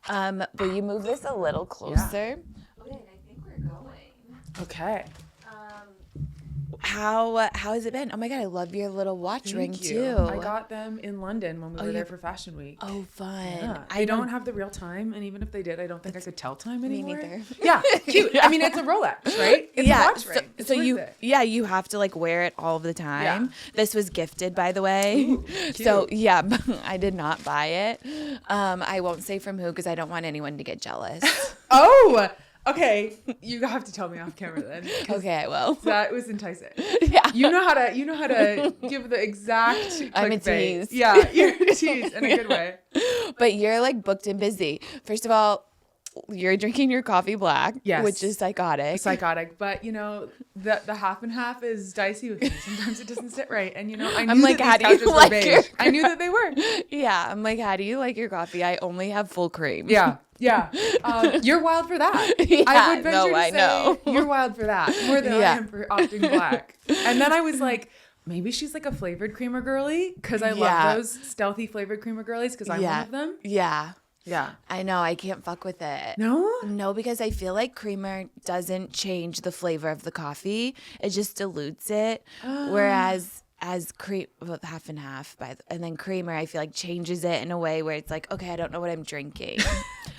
Will you move this a little closer? Yeah. Okay, I think we're going. Okay. How has it been? Oh my God, I love your little watch ring too. I got them in London when we were there for Fashion Week. Oh, fun. Yeah. I don't have the real time, and even if they did, I don't think I could tell time anymore. Me neither. Yeah, cute. I mean, it's a Rolex, right? It's a watch ring. It's worth you, it. you have to like wear it all the time. Yeah. This was gifted, by the way. Ooh, so yeah, I did not buy it. I won't say from who because I don't want anyone to get jealous. Oh, okay. You have to tell me off camera then. Okay, I will. That was enticing. Yeah. You know how to give the exact I'm a clickbait. tease. Yeah, you're a tease in a good way. But you're like booked and busy. First of all, you're drinking your coffee black, Yes. which is psychotic. But the half and half is dicey with me. Sometimes it doesn't sit right, and I knew I'm like, that how these do you couches were like beige. your I knew that they were. Yeah, I'm like, how do you like your coffee? I only have full cream. Yeah. You're wild for that. Yeah, I would venture no, to I say know. you're wild for that more than I Yeah. am for opting black. And then I was like, maybe she's like a flavored creamer girly because I love those stealthy flavored creamer girlies because I'm one of them. Yeah. Yeah. I know. I can't fuck with it. No? No, because I feel like creamer doesn't change the flavor of the coffee. It just dilutes it. Whereas cream, half and half, and then creamer, I feel like changes it in a way where it's like, okay, I don't know what I'm drinking.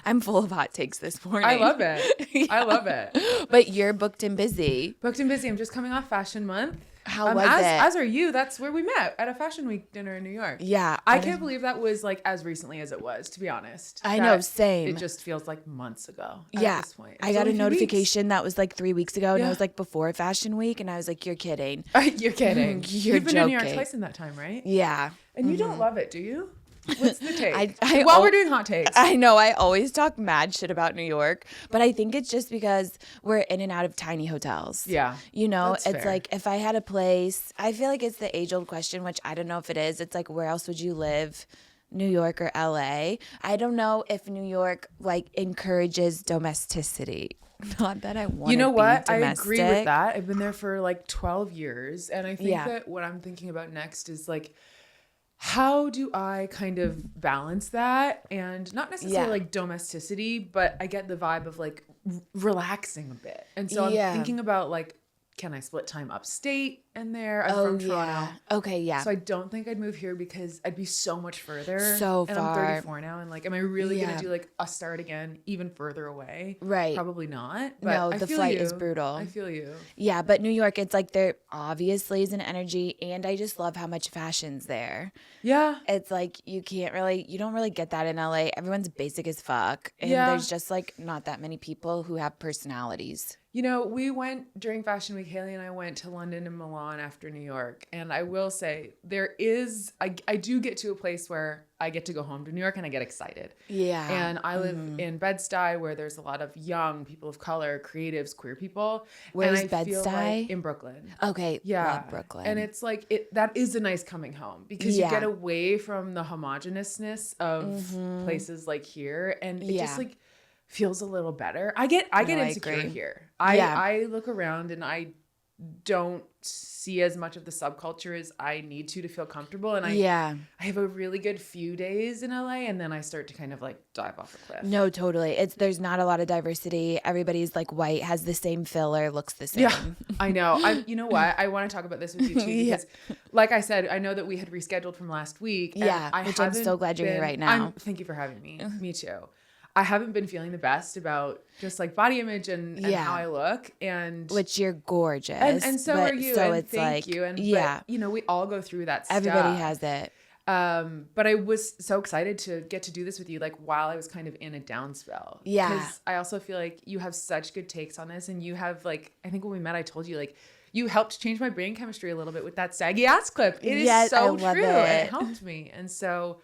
I'm full of hot takes this morning. I love it. Yeah. I love it. But you're booked and busy. Booked and busy. I'm just coming off Fashion Month. How was it? As are you. That's where we met at a Fashion Week dinner in New York. Yeah. I can't believe that was like as recently as it was, to be honest. I know, same. It just feels like months ago at this point. I got a notification that was like 3 weeks ago, and it was like before Fashion Week, and I was like, you're kidding. You're kidding. You've been joking. in New York twice in that time, right? Yeah. And you don't love it, do you? What's the take? We're doing hot takes. I know I always talk mad shit about New York, but I think it's just because we're in and out of tiny hotels. Yeah. It's fair. like if I had a place, I feel like it's the age-old question, which I don't know if it is. It's like, where else would you live? New York or LA? I don't know if New York like encourages domesticity. Not that I want to be domestic. I agree with that. I've been there for like 12 years. And I think that what I'm thinking about next is like, how do I kind of balance that? And not necessarily like domesticity, but I get the vibe of like relaxing a bit. And so I'm thinking about like, can I split time upstate and there? I'm from Toronto. Yeah. Okay, yeah. So I don't think I'd move here because I'd be so much further. So and far. I'm 34 now. And like, am I really going to do like a start again even further away? Right. Probably not. But No, I the feel flight you. is brutal. I feel you. Yeah, but New York, it's like there obviously is an energy, and I just love how much fashion's there. Yeah. It's like you don't really get that in LA. Everyone's basic as fuck. And there's just like not that many people who have personalities. We went during Fashion Week, Haley and I went to London and Milan after New York. And I will say I do get to a place where I get to go home to New York and I get excited. Yeah. And I live in Bed-Stuy where there's a lot of young people of color, creatives, queer people. Where's and I feel Bed-Stuy? like in Brooklyn. Okay. Yeah. Love Brooklyn. And it's like that is a nice coming home because you get away from the homogeneousness of places like here. And it just like feels a little better. I get insecure here. I look around and I don't see as much of the subculture as I need to feel comfortable. And I have a really good few days in LA and then I start to kind of like dive off a cliff. No, totally. There's not a lot of diversity. Everybody's like white, has the same filler, looks the same. Yeah, I know. You know what? I want to talk about this with you too because like I said, I know that we had rescheduled from last week. And which I'm so glad you're here right now. Thank you for having me. Me too. I haven't been feeling the best about just like body image and how I look, and which you're gorgeous, and so are you. So it's thank you. And but, we all go through that stuff. Everybody has it. But I was so excited to get to do this with you, like while I was kind of in a down spell. Yeah. Because I also feel like you have such good takes on this, and you have like I think when we met, I told you like you helped change my brain chemistry a little bit with that saggy ass clip. It is so true. It helped me, and so.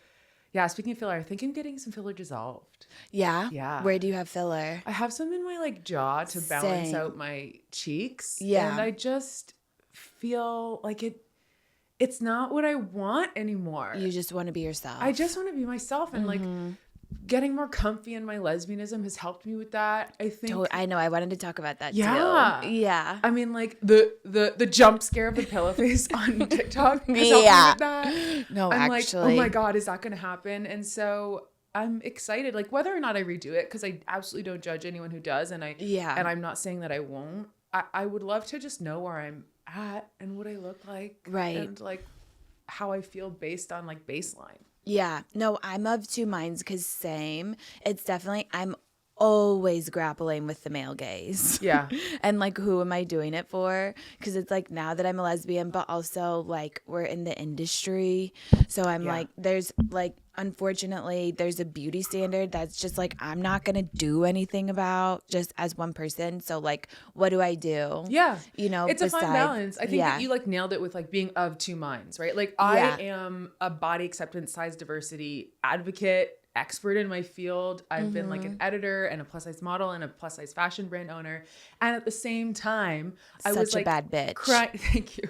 Yeah, speaking of filler, I think I'm getting some filler dissolved. Yeah? Yeah. Where do you have filler? I have some in my like jaw to balance out my cheeks. Yeah. And I just feel like it's not what I want anymore. You just want to be yourself. I just want to be myself, and like getting more comfy in my lesbianism has helped me with that. I think I know. I wanted to talk about that too. Yeah. I mean, like the jump scare of the pillow face on TikTok has helped me with that. No, I'm actually. like, oh my God, is that going to happen? And so I'm excited, like whether or not I redo it, because I absolutely don't judge anyone who does, and I'm not saying that I won't. I would love to just know where I'm at and what I look like, right, and like how I feel based on like baseline. Yeah, no, I'm of two minds because same. It's definitely, I'm always grappling with the male gaze. Yeah. And like, who am I doing it for? Because it's like now that I'm a lesbian, but also like we're in the industry. So I'm like, there's like, unfortunately, there's a beauty standard that's just like, I'm not going to do anything about just as one person. So like, what do I do? Yeah. You know, it's a fine balance. I think that you like nailed it with like being of two minds, right? Like I am a body acceptance, size diversity advocate, expert in my field. I've been like an editor and a plus size model and a plus size fashion brand owner. And at the same time, I was like a bad bitch. Thank you.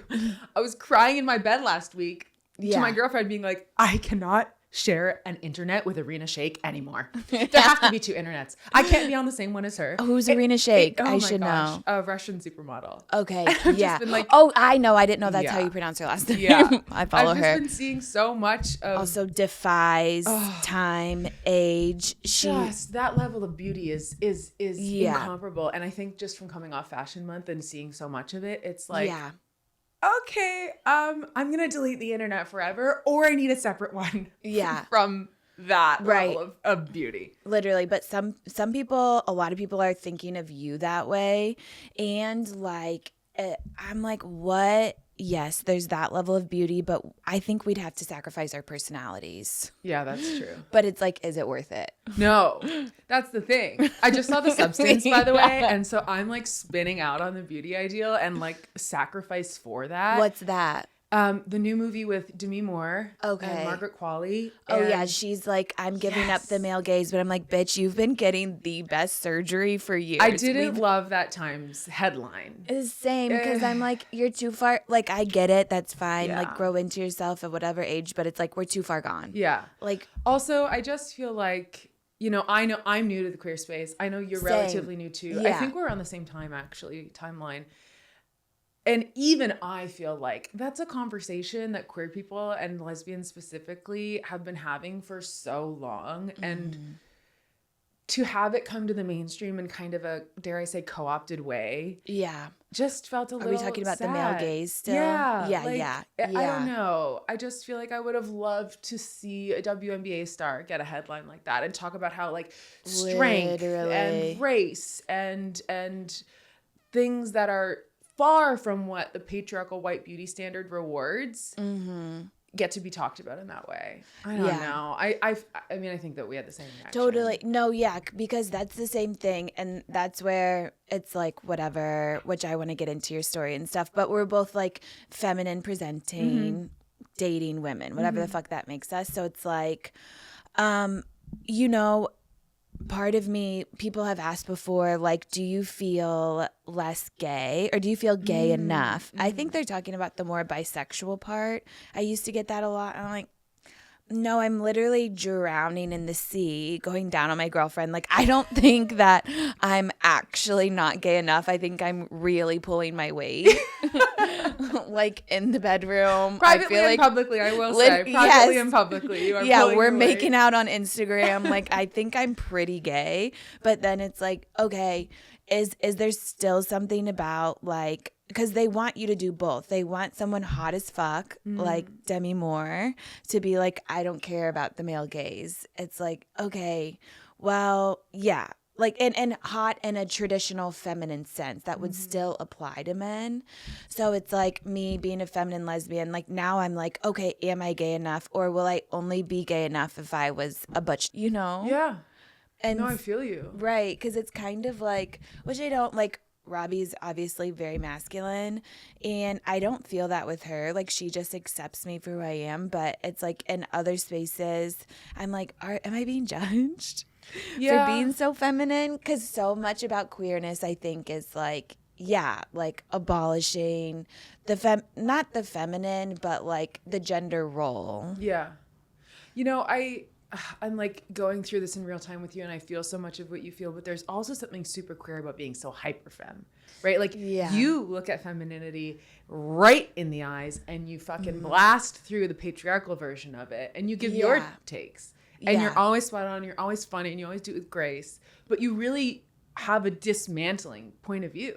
I was crying in my bed last week to my girlfriend being like, I cannot share an internet with Arena Shake anymore. There have to be two internets. I can't be on the same one as her. Who's Arena Shake? I should know. A Russian supermodel. Okay. Yeah. Like, oh, I know. I didn't know that's how you pronounce her last name. Yeah. I follow her. I've just been seeing so much of also defies time, age. Just that level of beauty is incomparable. And I think just from coming off Fashion Month and seeing so much of it, it's like okay, I'm gonna delete the internet forever, or I need a separate one. Yeah. From that level of beauty. Literally, but some people, a lot of people are thinking of you that way, and like I'm like, what? Yes, there's that level of beauty, but I think we'd have to sacrifice our personalities. Yeah, that's true. But it's like, is it worth it? No, that's the thing. I just saw The Substance, by the way, and so I'm like spinning out on the beauty ideal and like sacrifice for that. What's that? The new movie with Demi Moore and Margaret Qualley. Oh yeah, she's like, I'm giving up the male gaze, but I'm like, bitch, you've been getting the best surgery for years. I didn't love that Times headline. It's the same, because I'm like, you're too far. Like, I get it, that's fine. Like, grow into yourself at whatever age, but it's like, we're too far gone. Yeah. Like, also, I just feel like, you know I'm new to the queer space. I know you're relatively new too. Yeah. I think we're on the same timeline. And even I feel like that's a conversation that queer people and lesbians specifically have been having for so long. And to have it come to the mainstream in kind of a, dare I say, co-opted way. Yeah. Just felt a little Are we talking about sad. the male gaze still? Yeah. Yeah. I don't know. I just feel like I would have loved to see a WNBA star get a headline like that and talk about how like strength and race and things that are far from what the patriarchal white beauty standard rewards get to be talked about in that way. I don't know. I mean, I think that we had the same reaction. Totally. No, yeah, because that's the same thing. And that's where it's like, whatever, which I want to get into your story and stuff. But we're both like feminine presenting, dating women, whatever the fuck that makes us. So it's like, you know, part of me, people have asked before, like, do you feel less gay or do you feel gay enough? I think they're talking about the more bisexual part. I used to get that a lot. I'm like, no, I'm literally drowning in the sea, going down on my girlfriend. Like, I don't think that I'm actually not gay enough. I think I'm really pulling my weight. Like, in the bedroom. Privately and publicly, I will say. Privately and publicly. You are we're making out on Instagram. Like, I think I'm pretty gay. But then it's like, okay, is there still something about, like, because they want you to do both. They want someone hot as fuck, like Demi Moore, to be like, I don't care about the male gaze. It's like, okay, well, yeah. Like, and hot in a traditional feminine sense that would still apply to men. So it's like me being a feminine lesbian, like now I'm like, okay, am I gay enough? Or will I only be gay enough if I was a butch, you know? Yeah. And no, I feel you. Right, because it's kind of like, which I don't, like, Robbie's obviously very masculine, and I don't feel that with her. Like, she just accepts me for who I am, but it's like in other spaces, I'm like, am I being judged for being so feminine? Because so much about queerness, I think, is like, like abolishing not the feminine, but like the gender role. Yeah. You know, I'm like going through this in real time with you, and I feel so much of what you feel, but there's also something super queer about being so hyper femme, right? Like you look at femininity right in the eyes and you fucking blast through the patriarchal version of it and you give your takes. and you're always spot on, you're always funny, and you always do it with grace, but you really have a dismantling point of view.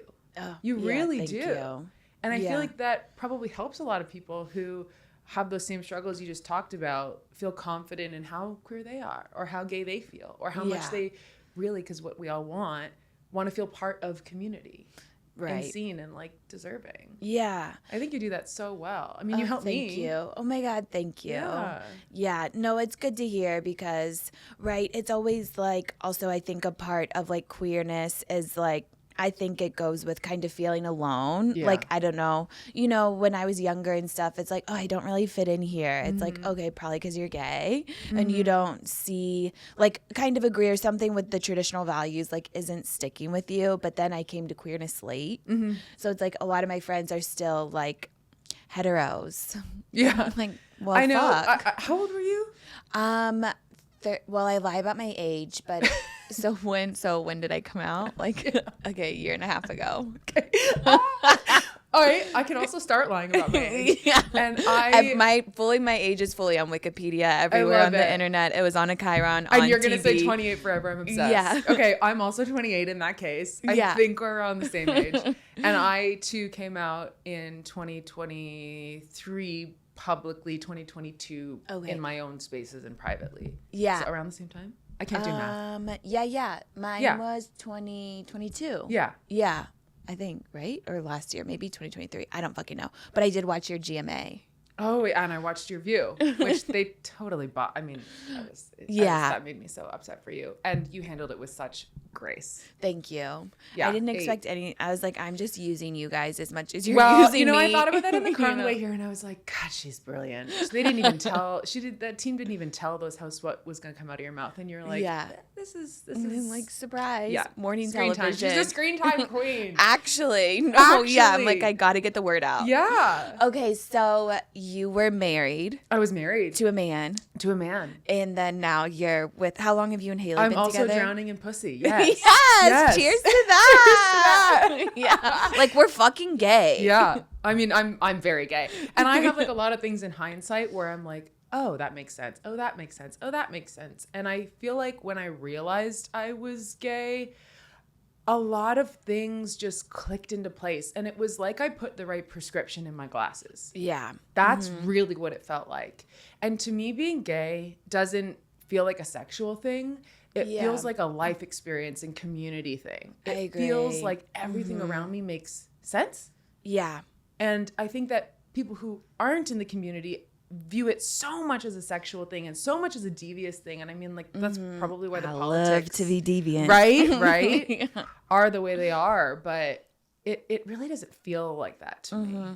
You really do. You. And I feel like that probably helps a lot of people who have those same struggles you just talked about feel confident in how queer they are, or how gay they feel, or how much they really, because what we all want to feel part of community. And seen and like deserving. Yeah. I think you do that so well. I mean, you helped me. Thank you. Oh my God, thank you. Yeah. No, it's good to hear because, it's always like, also I think a part of like queerness is like, I think it goes with kind of feeling alone. Yeah. Like, I don't know, when I was younger and stuff, it's like, oh, I don't really fit in here. It's like, okay, probably because you're gay and you don't see, like, kind of agree or something with the traditional values, like, isn't sticking with you. But then I came to queerness late. So it's like a lot of my friends are still, like, heteros. Yeah. Like, well, I know. How old were you? Well, I lie about my age, but so when did I come out? Like, okay, a year and a half ago. Okay. All right, I can also start lying about my age. And my age is fully on Wikipedia, everywhere on the internet. It was on a Chiron. And you're gonna say 28 forever. I'm obsessed. Yeah. Okay, I'm also 28 in that case. I think we're around the same age. And I too came out in 2023. Publicly 2022 in my own spaces and privately. Yeah. So around the same time? I can't do math. Yeah. Mine was 2022. Yeah. Yeah. I think, right? Or last year, maybe 2023. I don't fucking know. But I did watch your GMA. Oh, and I watched your View, which they totally bought. I mean, that made me so upset for you. And you handled it with such grace. Thank you. Yeah, I didn't expect any. I was like, I'm just using you guys as much as you're using me. I thought about that in the car on the way here, and I was like, God, she's brilliant. So they didn't even tell. That team didn't even tell those hosts what was going to come out of your mouth, and you're like, this is like surprise. Yeah, morning screen television. Time. She's a screen time queen. Actually, no, yeah. I'm like, I got to get the word out. Yeah. Okay, so you were married. I was married to a man. And then now you're with. How long have you and Haley been together? I'm also drowning in pussy. Yes. Yes. Cheers to that. Yeah. Like we're fucking gay. Yeah. I mean, I'm very gay. And I have like a lot of things in hindsight where I'm like, oh, that makes sense. Oh, that makes sense. Oh, that makes sense. And I feel like when I realized I was gay, a lot of things just clicked into place. And it was like I put the right prescription in my glasses. Yeah. That's really what it felt like. And to me, being gay doesn't feel like a sexual thing. It feels like a life experience and community thing. I agree. It feels like everything around me makes sense. Yeah. And I think that people who aren't in the community view it so much as a sexual thing and so much as a devious thing. And I mean, like, that's probably why the politics love to be deviant. Right? Are the way they are. But it really doesn't feel like that to me.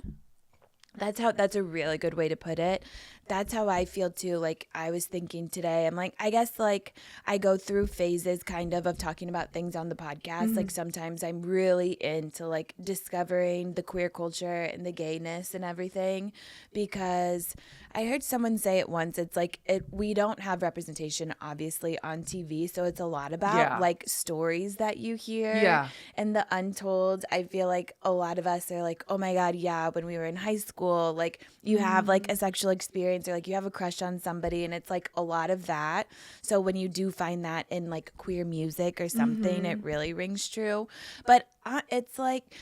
That's a really good way to put it. That's how I feel too. Like I was thinking today, I'm like, I guess like I go through phases kind of talking about things on the podcast. Like sometimes I'm really into like discovering the queer culture and the gayness and everything because I heard someone say it once. It's like we don't have representation obviously on TV. So it's a lot about like stories that you hear and the untold. I feel like a lot of us are like, oh my God, yeah, when we were in high school, like you have like a sexual experience or like you have a crush on somebody and it's like a lot of that. So when you do find that in like queer music or something, it really rings true. But it's like,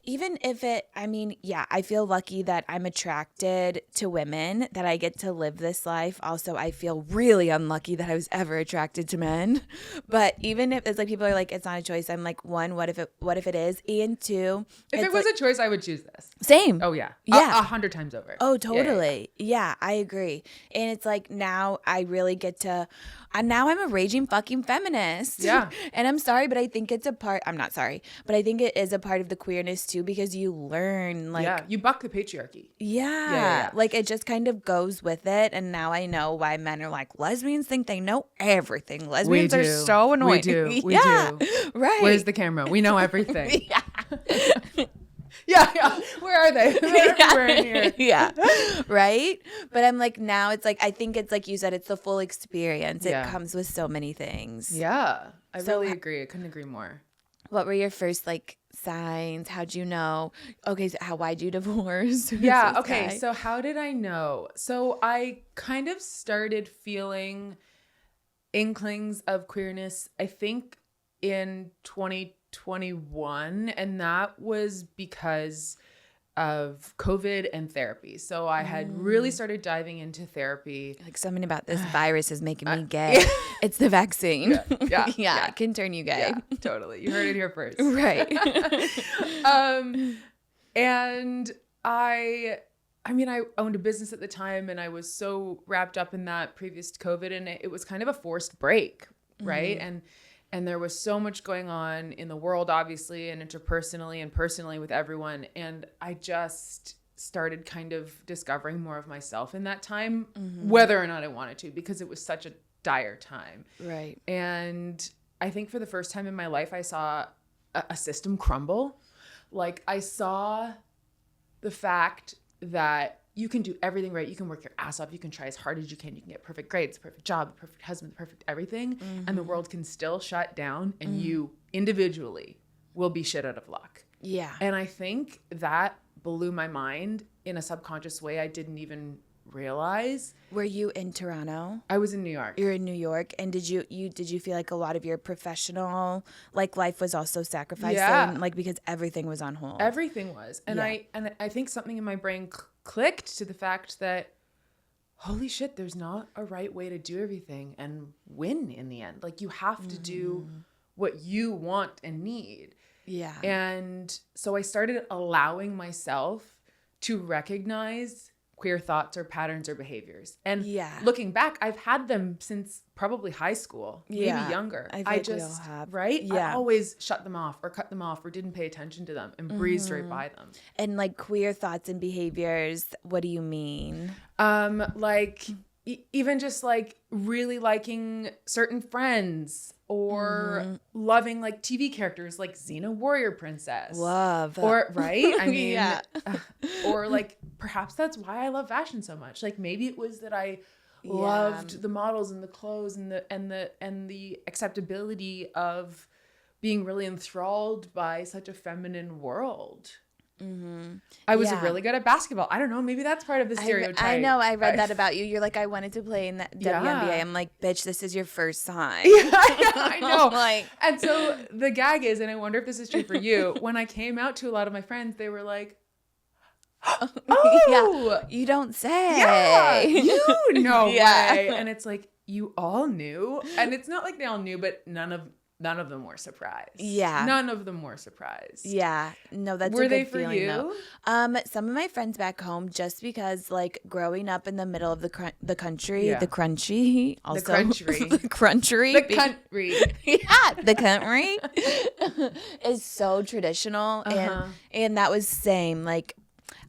even if I feel lucky that I'm attracted to women, that I get to live this life. Also, I feel really unlucky that I was ever attracted to men. But even if it's like people are like, it's not a choice, I'm like, one, what if it is? And two, if it was a choice, I would choose this. Same. Oh yeah. Yeah. 100 times over. Oh, totally. Yeah, I agree. And it's like now I really get to, now I'm a raging fucking feminist. Yeah. And I'm sorry, but I think it's a part, I'm not sorry, but I think it is a part of the queerness too, because you learn like. You buck the patriarchy. Yeah. Like it just kind of goes with it. And now I know why men are like, lesbians think they know everything. Lesbians are so annoying. We do. Right. Where's the camera? We know everything. Yeah. Where are they? They're everywhere in here. Yeah. Right? But I'm like, now it's like, I think it's like you said, it's the full experience. It comes with so many things. Yeah. I really agree. I couldn't agree more. What were your first like signs? How'd you know? Okay, so why'd you divorce? Yeah. Okay. So how did I know? So I kind of started feeling inklings of queerness, I think, in 2021, and that was because of COVID and therapy. So I had really started diving into therapy. Like, something about this virus is making me gay. It's the vaccine. Yeah, it can turn you gay. Yeah, totally. You heard it here first. Right. And I owned a business at the time, and I was so wrapped up in that previous to COVID, and it was kind of a forced break, right? And there was so much going on in the world, obviously, and interpersonally and personally with everyone. And I just started kind of discovering more of myself in that time, whether or not I wanted to, because it was such a dire time. Right. And I think for the first time in my life, I saw a system crumble. Like, I saw the fact that you can do everything right. You can work your ass off. You can try as hard as you can. You can get perfect grades, perfect job, perfect husband, perfect everything. And the world can still shut down, and you individually will be shit out of luck. Yeah. And I think that blew my mind in a subconscious way I didn't even realize. Were you in Toronto? I was in New York. You're in New York, and did you feel like a lot of your professional life was also sacrificed, like, because everything was on hold? Everything was, and I think something in my brain clicked to the fact that, holy shit, there's not a right way to do everything and win in the end. Like, you have to do what you want and need. Yeah. And so I started allowing myself to recognize queer thoughts or patterns or behaviors. And looking back, I've had them since probably high school, maybe younger. I just, we all have. Right? Yeah. I always shut them off or cut them off or didn't pay attention to them and breezed right by them. And like queer thoughts and behaviors, what do you mean? Like even just like really liking certain friends or loving like TV characters like Xena Warrior Princess. Love. Or, right? I mean, or like perhaps that's why I love fashion so much. Like maybe it was that I loved the models and the clothes and the acceptability of being really enthralled by such a feminine world. I was really good at basketball. I don't know. Maybe that's part of the stereotype. I know. I read that about you. You're like, I wanted to play in the WNBA. I'm like, bitch, this is your first sign. I know. And so the gag is, and I wonder if this is true for you, when I came out to a lot of my friends, they were like, oh, you don't say. Yeah, you know way. And it's like, you all knew. And it's not like they all knew, but none of them were surprised. Yeah. None of them were surprised. Yeah. No, that's were a good they for feeling, you? Though. Some of my friends back home, just because like growing up in the middle of the country, the crunchy, also the country, the country, the country is so traditional, and that was same. Like,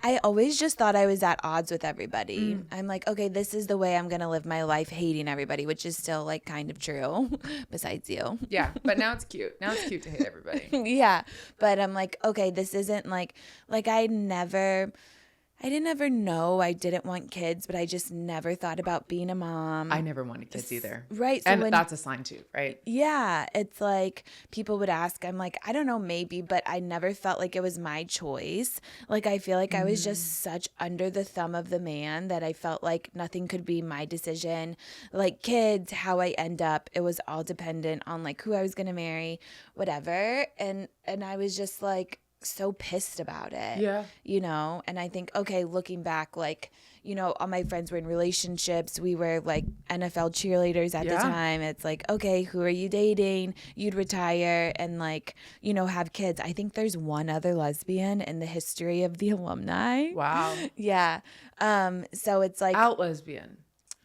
I always just thought I was at odds with everybody. I'm like, okay, this is the way I'm going to live my life, hating everybody, which is still like kind of true besides you. Yeah. But now it's cute. Now it's cute to hate everybody. Yeah. But I'm like, okay, this isn't like I didn't ever know I didn't want kids, but I just never thought about being a mom. I never wanted kids either. Right. So and that's a sign too, right? Yeah. It's like people would ask, I'm like, I don't know, maybe, but I never felt like it was my choice. Like, I feel like I was just such under the thumb of the man that I felt like nothing could be my decision. Like kids, how I end up, it was all dependent on like who I was going to marry, whatever. And I was just like, so pissed about it. Yeah. You know, and I think, okay, looking back, like, you know, all my friends were in relationships. We were like NFL cheerleaders at the time. It's like, okay, who are you dating? You'd retire and like, you know, have kids. I think there's one other lesbian in the history of the alumni. Wow. Yeah. So it's like out lesbian.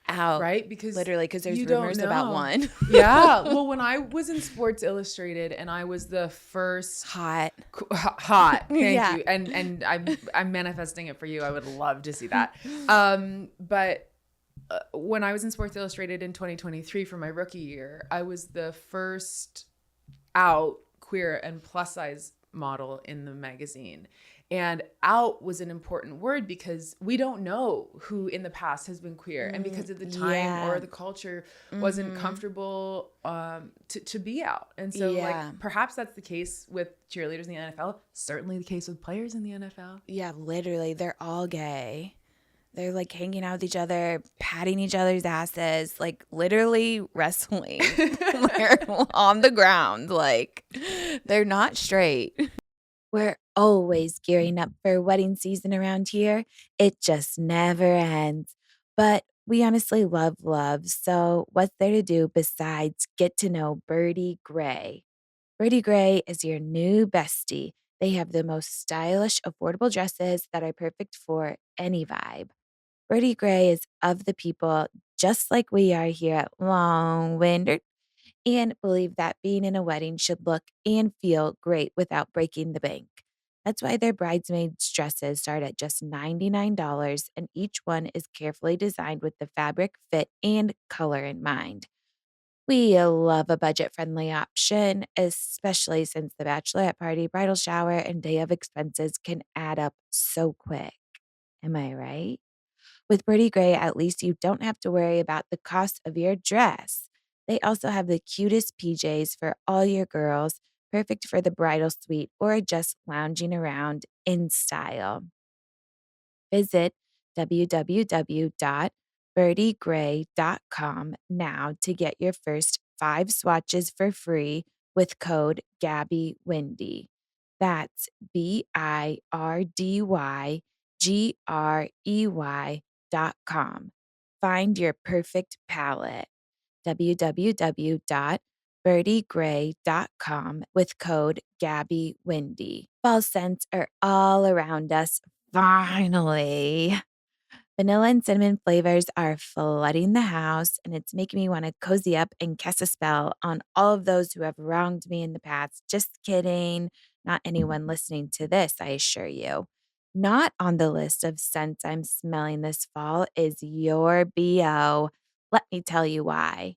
Out. Right? Because literally, because there's rumors about one. Yeah. Well, when I was in Sports Illustrated and I was the first hot. Thank you. And I'm manifesting it for you. I would love to see that. But when I was in Sports Illustrated in 2023 for my rookie year, I was the first out queer and plus size model in the magazine. And out was an important word because we don't know who in the past has been queer. And because of the time or the culture wasn't comfortable to be out. And so like perhaps that's the case with cheerleaders in the NFL. Certainly the case with players in the NFL. Yeah, literally. They're all gay. They're like hanging out with each other, patting each other's asses, like literally wrestling. They're on the ground. Like they're not straight. We're always gearing up for wedding season around here. It just never ends. But we honestly love love. So what's there to do besides get to know Birdie Gray? Birdie Gray is your new bestie. They have the most stylish, affordable dresses that are perfect for any vibe. Birdie Gray is of the people, just like we are here at Long Windered, and believe that being in a wedding should look and feel great without breaking the bank. That's why their bridesmaids' dresses start at just $99, and each one is carefully designed with the fabric, fit, and color in mind. We love a budget friendly option, especially since the bachelorette party, bridal shower, and day of expenses can add up so quick. Am I right? With Birdie Gray, at least you don't have to worry about the cost of your dress. They also have the cutest PJs for all your girls, perfect for the bridal suite or just lounging around in style. Visit www.birdiegray.com now to get your first 5 swatches for free with code GabbyWindy. That's BIRDYGREY.com. Find your perfect palette. www.birdiegray.com with code GabbyWindy. Fall scents are all around us. Finally. Vanilla and cinnamon flavors are flooding the house, and it's making me want to cozy up and cast a spell on all of those who have wronged me in the past. Just kidding. Not anyone listening to this, I assure you. Not on the list of scents I'm smelling this fall is your BO. Let me tell you why.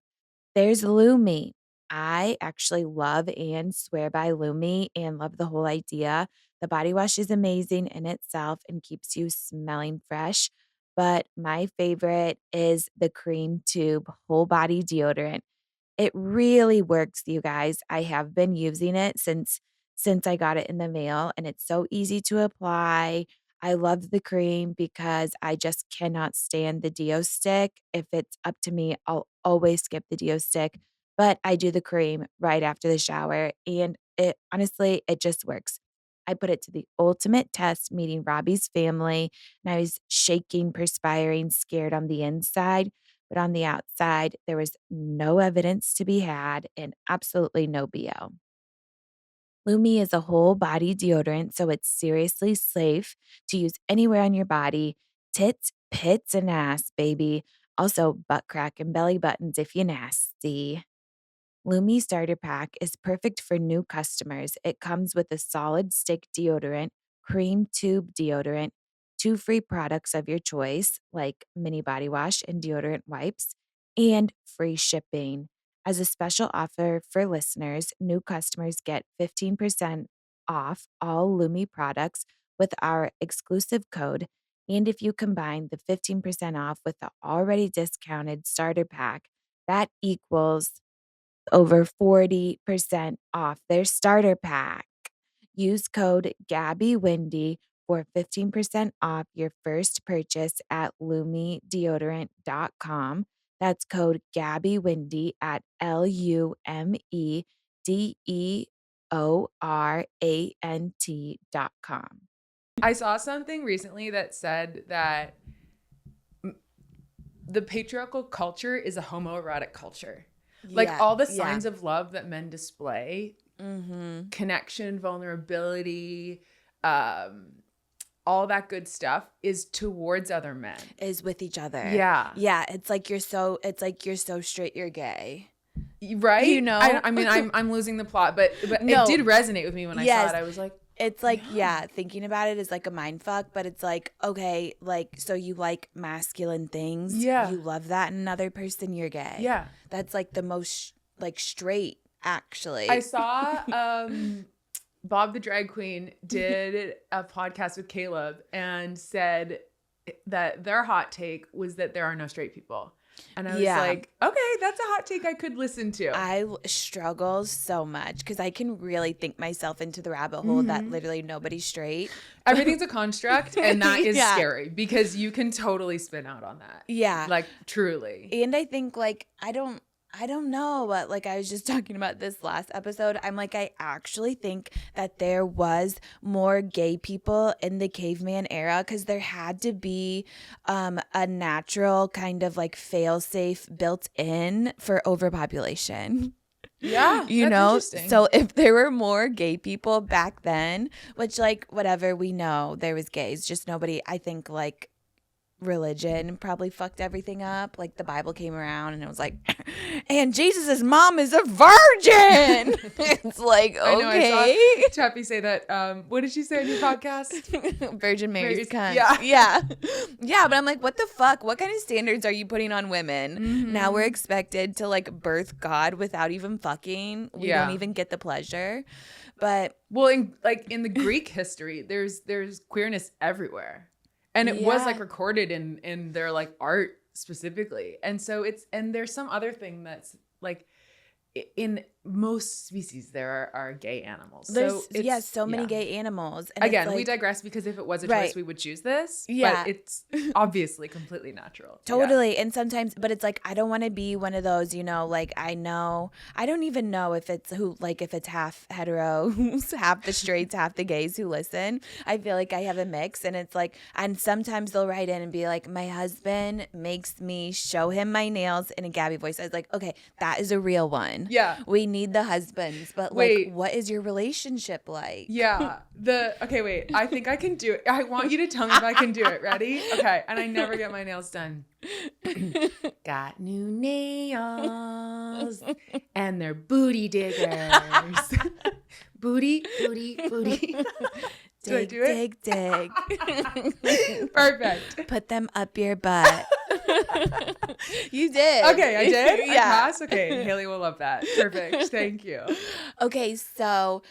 There's Lumi. I actually love and swear by Lumi and love the whole idea. The body wash is amazing in itself and keeps you smelling fresh. But my favorite is the cream tube whole body deodorant. It really works, you guys. I have been using it since I got it in the mail, and it's so easy to apply. I love the cream because I just cannot stand the deo stick. If it's up to me, I'll always skip the deo stick, but I do the cream right after the shower, and it honestly, it just works. I put it to the ultimate test meeting Robbie's family, and I was shaking, perspiring, scared on the inside. But on the outside, there was no evidence to be had and absolutely no BO. Lumi is a whole body deodorant, so it's seriously safe to use anywhere on your body. Tits, pits, and ass, baby. Also, butt crack and belly buttons if you nasty. Lumi Starter Pack is perfect for new customers. It comes with a solid stick deodorant, cream tube deodorant, 2 free products of your choice, like mini body wash and deodorant wipes, and free shipping. As a special offer for listeners, new customers get 15% off all Lumi products with our exclusive code. And if you combine the 15% off with the already discounted starter pack, that equals over 40% off their starter pack. Use code GabbyWindy for 15% off your first purchase at LumiDeodorant.com. That's code GabbyWindy at LumiDeorant.com. I saw something recently that said that the patriarchal culture is a homoerotic culture. Like all the signs of love that men display, connection, vulnerability, all that good stuff is towards other men. Is with each other. Yeah. Yeah. It's like you're so straight, you're gay. Right? You know? I mean, I'm losing the plot, but No. it did resonate with me when I saw it. I was like, it's like, thinking about it is like a mind fuck, but it's like, okay, like, so you like masculine things. Yeah. You love that in another person, you're gay. Yeah. That's like the most like straight, actually. I saw Bob the drag queen did a podcast with Caleb and said that their hot take was that there are no straight people. And I was like, okay, that's a hot take I could listen to. I struggle so much because I can really think myself into the rabbit hole that literally nobody's straight. Everything's a construct, and that is scary because you can totally spin out on that. Yeah. Like, truly. And I think, like, I don't know, but like I was just talking about this last episode. I'm like, I actually think that there was more gay people in the caveman era because there had to be a natural kind of like fail-safe built in for overpopulation. Yeah, you know, so if there were more gay people back then, which like whatever, we know there was gays, just nobody, I think like religion probably fucked everything up. Like the Bible came around and it was like, and Jesus's mom is a virgin. It's like, okay. I saw Chappie say that. What did she say on your podcast? Virgin Mary's cunt. Yeah. But I'm like, what the fuck? What kind of standards are you putting on women? Now we're expected to like birth God without even fucking. We don't even get the pleasure. But well, in the Greek history, there's queerness everywhere. And it was like recorded in their like art specifically. And so there's some other thing that's like in most species there are gay animals. There's so many gay animals. And again, like, we digress because if it was a choice, we would choose this. Yeah. But it's obviously completely natural. Totally. Yeah. And sometimes, but it's like, I don't want to be one of those, you know, like I don't even know if it's if it's half hetero, half the straights, half the gays who listen. I feel like I have a mix, and it's like, and sometimes they'll write in and be like, my husband makes me show him my nails in a Gabby voice. I was like, okay, that is a real one. Yeah. We need the husbands, but like, what is your relationship like? Yeah. Okay, wait. I think I can do it. I want you to tell me if I can do it. Ready? Okay. And I never get my nails done. Got new nails, and they're booty diggers. Booty. Dig. Perfect. Put them up your butt. You did. Okay, I did? Yeah. I passed? Okay, Haley will love that. Perfect. Thank you. Okay, so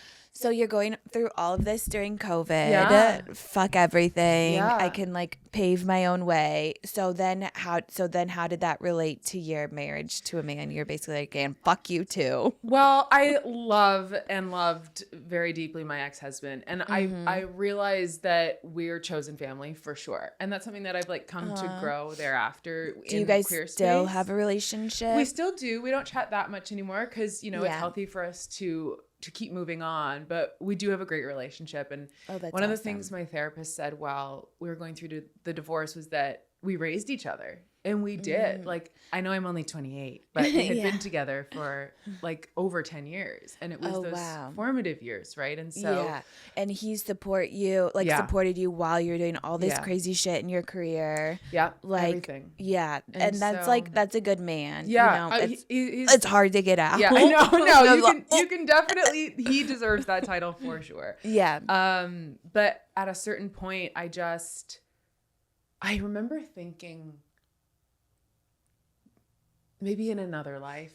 you're going through all of this during COVID. Yeah. Fuck everything. Yeah. I can like pave my own way. So then how did that relate to your marriage to a man? You're basically like, and fuck you too. Well, I loved very deeply my ex-husband, and I realized that we're chosen family for sure, and that's something that I've like come to grow thereafter. Do you guys still have a relationship? We still do. We don't chat that much anymore because it's healthy for us to keep moving on, but we do have a great relationship. And one of the things my therapist said while we were going through the divorce was that we raised each other. And we did. Like, I know I'm only 28, but we had been together for like over 10 years. And it was those formative years, right? And so and he supported you while you're doing all this crazy shit in your career. Yeah. Like everything. Yeah. And that's a good man. Yeah. You know, it's hard to get out. Yeah, I know. No, you can definitely, he deserves that title for sure. Yeah. But at a certain point, I remember thinking, maybe in another life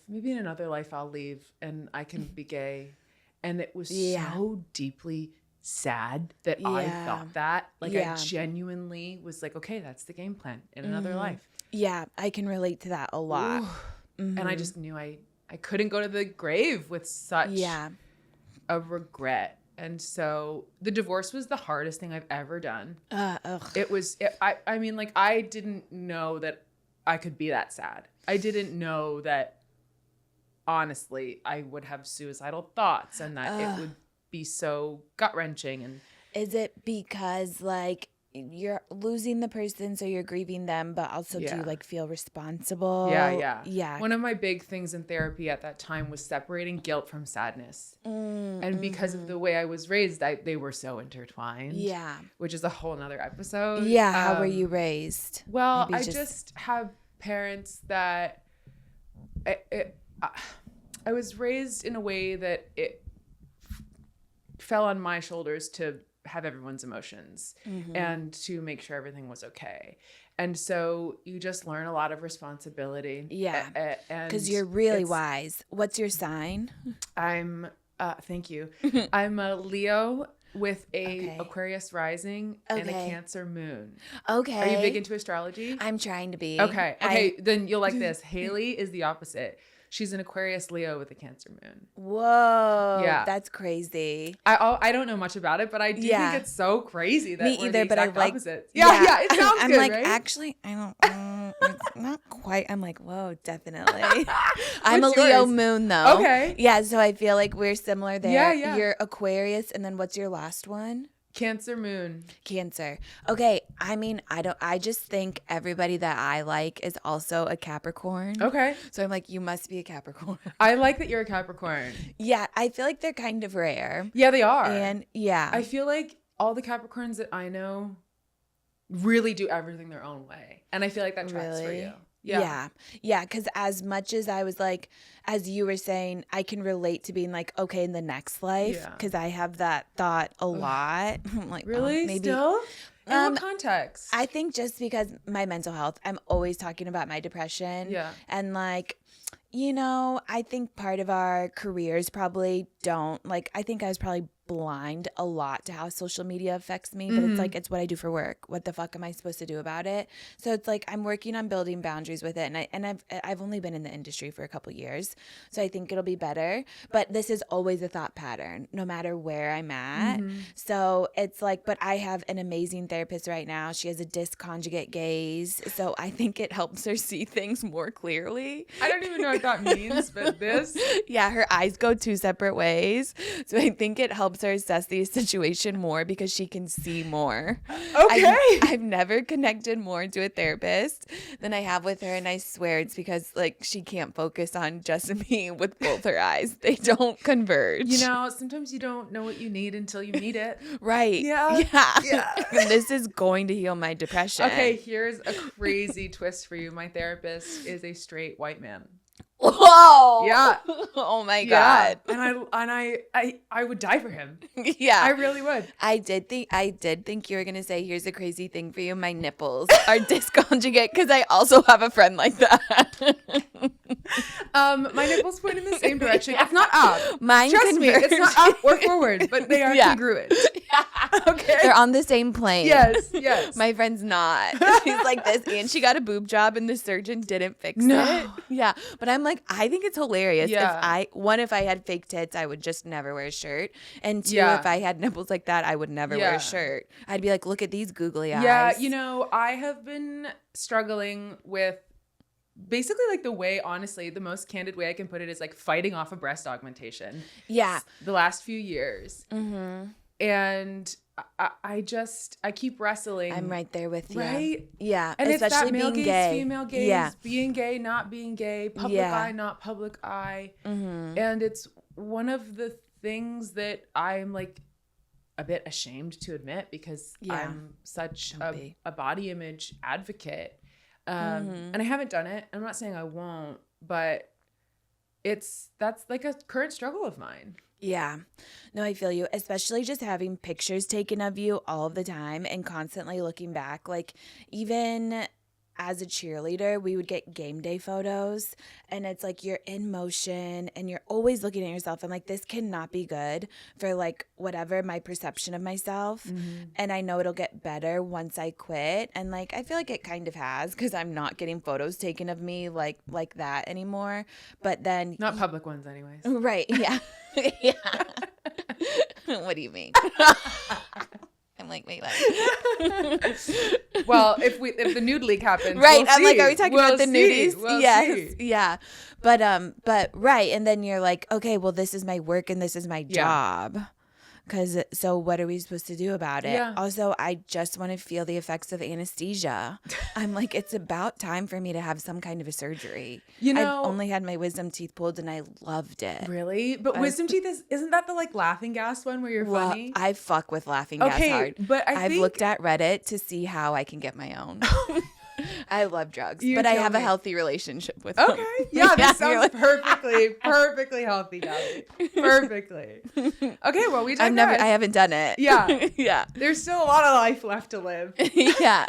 I'll leave and I can be gay. And it was so deeply sad that I thought that. Like, I genuinely was like, okay, that's the game plan in another life. Yeah, I can relate to that a lot. And I just knew I couldn't go to the grave with such a regret. And so the divorce was the hardest thing I've ever done. I mean, like, I didn't know that I could be that sad. I didn't know that, honestly, I would have suicidal thoughts and that it would be so gut-wrenching. And is it because, like, you're losing the person, so you're grieving them, but also do you, like, feel responsible? Yeah. One of my big things in therapy at that time was separating guilt from sadness. And because of the way I was raised, they were so intertwined. Yeah. Which is a whole nother episode. Yeah, how were you raised? Well, I just have parents that I was raised in a way that it fell on my shoulders to have everyone's emotions and to make sure everything was okay. And so you just learn a lot of responsibility. Yeah. Because you're really wise. What's your sign? Thank you. I'm a Leo with a Aquarius rising and a Cancer moon. Okay. Are you big into astrology? I'm trying to be. Okay. Then you'll like this. Haley is the opposite. She's an Aquarius Leo with a Cancer moon. Whoa. Yeah. That's crazy. I don't know much about it, but I do think it's so crazy that we're the exact opposites. Yeah, it sounds I'm good, like, right? actually, I don't, it's not quite. I'm like, whoa, definitely. I'm a What's Leo yours? moon though. Okay. Yeah, so I feel like we're similar there. Yeah. You're Aquarius, and then what's your last one? Cancer moon. Cancer. Okay. I mean, I just think everybody that I like is also a Capricorn. Okay. So I'm like, you must be a Capricorn. I like that you're a Capricorn. Yeah. I feel like they're kind of rare. Yeah, they are. And yeah. I feel like all the Capricorns that I know really do everything their own way. And I feel like that tracks for you. Yeah. Because as much as I was like, as you were saying, I can relate to being like, okay, in the next life, because I have that thought a lot. I'm like, really? Maybe. Still? In what context? I think just because my mental health, I'm always talking about my depression. Yeah. And like, I think part of our careers probably don't, like, I think I was probably blind a lot to how social media affects me, but it's like, it's what I do for work. What the fuck am I supposed to do about it? So it's like, I'm working on building boundaries with it. And I've only been in the industry for a couple years, so I think it'll be better. But this is always a thought pattern, no matter where I'm at. So it's like, but I have an amazing therapist right now. She has a disconjugate gaze. So I think it helps her see things more clearly. I don't even know what that means, but this. Yeah, her eyes go two separate ways. So I think it helps her assess the situation more because she can see more. Okay. I've never connected more to a therapist than I have with her. And I swear it's because like she can't focus on just me with both her eyes. They don't converge. Sometimes you don't know what you need until you need it. Right. Yeah. And this is going to heal my depression. Okay, here's a crazy twist for you. My therapist is a straight white man. Whoa. Yeah. Oh my God. And I would die for him. Yeah. I really would. I did think you were gonna say, here's a crazy thing for you. My nipples are disconjugate because I also have a friend like that. My nipples point in the same direction. It's not up. Mine Trust me, it's not up or forward, but they are congruent. Okay. They're on the same plane. Yes. My friend's not. She's like this, and she got a boob job, and the surgeon didn't fix it. Yeah. But I'm like, I think it's hilarious. Yeah. If I had fake tits, I would just never wear a shirt. And two, if I had nipples like that, I would never wear a shirt. I'd be like, look at these googly eyes. Yeah, I have been struggling with basically like the way, honestly, the most candid way I can put it is like fighting off a breast augmentation. Yeah. The last few years. Mm-hmm. And I keep wrestling. I'm right there with you. Right? Yeah. And especially it's that male being gaze, gay. female gaze, yeah. being gay, not being gay, public eye, not public eye. Mm-hmm. And it's one of the things that I'm like a bit ashamed to admit because I'm such a body image advocate. And I haven't done it. I'm not saying I won't, but that's like a current struggle of mine. Yeah. No, I feel you, especially just having pictures taken of you all the time and constantly looking back. Like even as a cheerleader, we would get game day photos and it's like you're in motion and you're always looking at yourself. I'm like, this cannot be good for like whatever my perception of myself. Mm-hmm. And I know it'll get better once I quit. And like, I feel like it kind of has because I'm not getting photos taken of me like that anymore. But then not public ones anyways. Right. Yeah. Yeah. What do you mean? I'm like, wait, what? Well, if the nude leak happens, right? we'll I'm see. like, are we talking about the nudies? Yes, see. yeah. But right, and then you're like, okay, well, this is my work and this is my job. So what are we supposed to do about it? Yeah. Also, I just want to feel the effects of anesthesia. I'm like, it's about time for me to have some kind of a surgery. I've only had my wisdom teeth pulled and I loved it. Really? But wisdom teeth isn't that the like laughing gas one where you're funny? I fuck with laughing gas hard. But I've looked at Reddit to see how I can get my own. I love drugs, but I have a healthy relationship with them. Okay. Yeah, this sounds perfectly healthy, Gabby. Perfectly. Okay, well, we digress. I haven't done it. Yeah. Yeah. There's still a lot of life left to live. Yeah.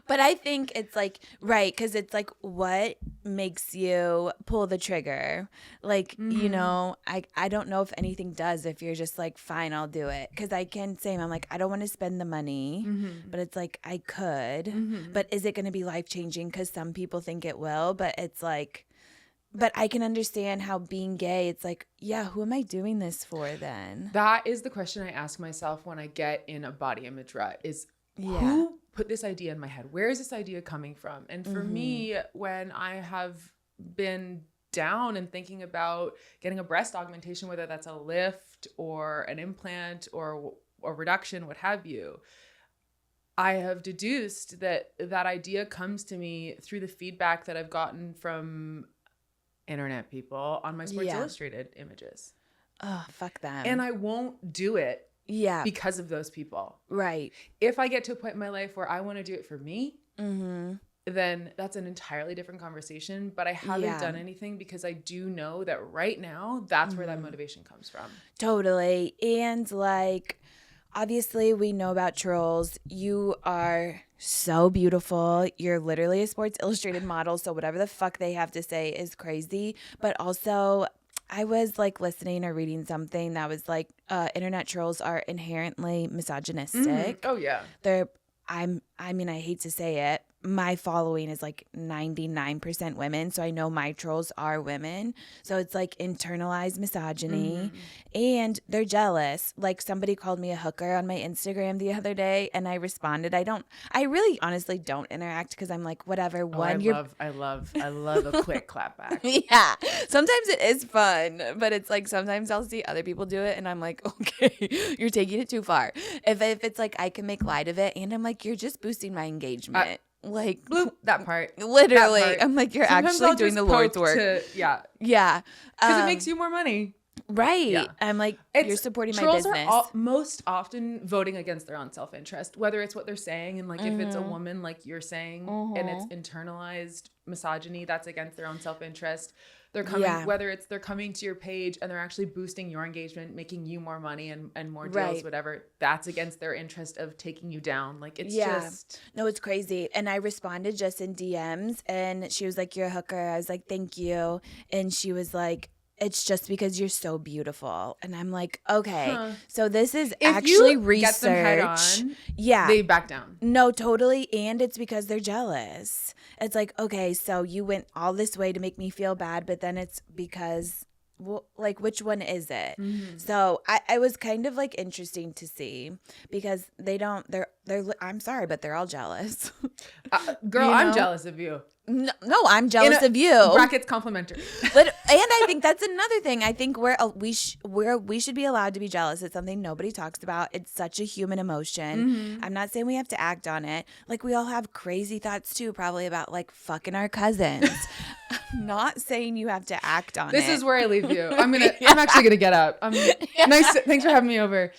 But I think it's like, right, because it's like, what makes you pull the trigger. Like, you know, I don't know if anything does if you're just like, fine, I'll do it. Because I can say, I'm like, I don't want to spend the money, but it's like, I could. But is it going to be life-changing? Because some people think it will, but it's like, but I can understand how being gay, it's like, yeah, who am I doing this for then? That is the question I ask myself when I get in a body image rut is who put this idea in my head? Where is this idea coming from? And for me, when I have been down and thinking about getting a breast augmentation, whether that's a lift or an implant or a reduction, what have you, I have deduced that that idea comes to me through the feedback that I've gotten from internet people on my Sports Illustrated images. Oh, fuck them. And I won't do it because of those people. Right. If I get to a point in my life where I want to do it for me, then that's an entirely different conversation. But I haven't done anything because I do know that right now, that's where that motivation comes from. Totally. And like, obviously we know about trolls. You are so beautiful. You're literally a Sports Illustrated model. So whatever the fuck they have to say is crazy. But also, I was like listening or reading something that was like, internet trolls are inherently misogynistic. Oh yeah. I mean, I hate to say it. My following is like 99% women. So I know my trolls are women. So it's like internalized misogyny and they're jealous. Like somebody called me a hooker on my Instagram the other day and I responded. I really honestly don't interact because I'm like, whatever. I love a quick clap back. Yeah. Sometimes it is fun, but it's like sometimes I'll see other people do it and I'm like, okay, you're taking it too far. If it's like I can make light of it and I'm like, you're just boosting my engagement. Like bloop, that part. Literally. That part. I'm like, you're Sometimes actually I'll doing just the Lord's poke work. Yeah. Because it makes you more money. Right. Yeah. I'm like, you're supporting my trolls business. Are most often voting against their own self-interest, whether it's what they're saying and like if it's a woman like you're saying and it's internalized misogyny that's against their own self-interest. They're coming, whether it's they're coming to your page and they're actually boosting your engagement, making you more money and more deals, whatever. That's against their interest of taking you down. Like it's just. No, it's crazy. And I responded just in DMs and she was like, you're a hooker. I was like, thank you. And she was like, it's just because you're so beautiful. And I'm like, okay. So this is if actually research. Get them head on, they back down. No, totally. And it's because they're jealous. It's like, okay, so you went all this way to make me feel bad, but then it's because, well, like, which one is it? So I was kind of like interesting to see because they're I'm sorry, but they're all jealous. Girl, I'm jealous of you. No, I'm jealous of you. Brackets complimentary. And I think that's another thing. I think we should be allowed to be jealous. It's something nobody talks about. It's such a human emotion. I'm not saying we have to act on it. Like we all have crazy thoughts too, probably about like fucking our cousins. I'm not saying you have to act on it. This is where I leave you. I'm actually gonna get up. Nice. Thanks for having me over.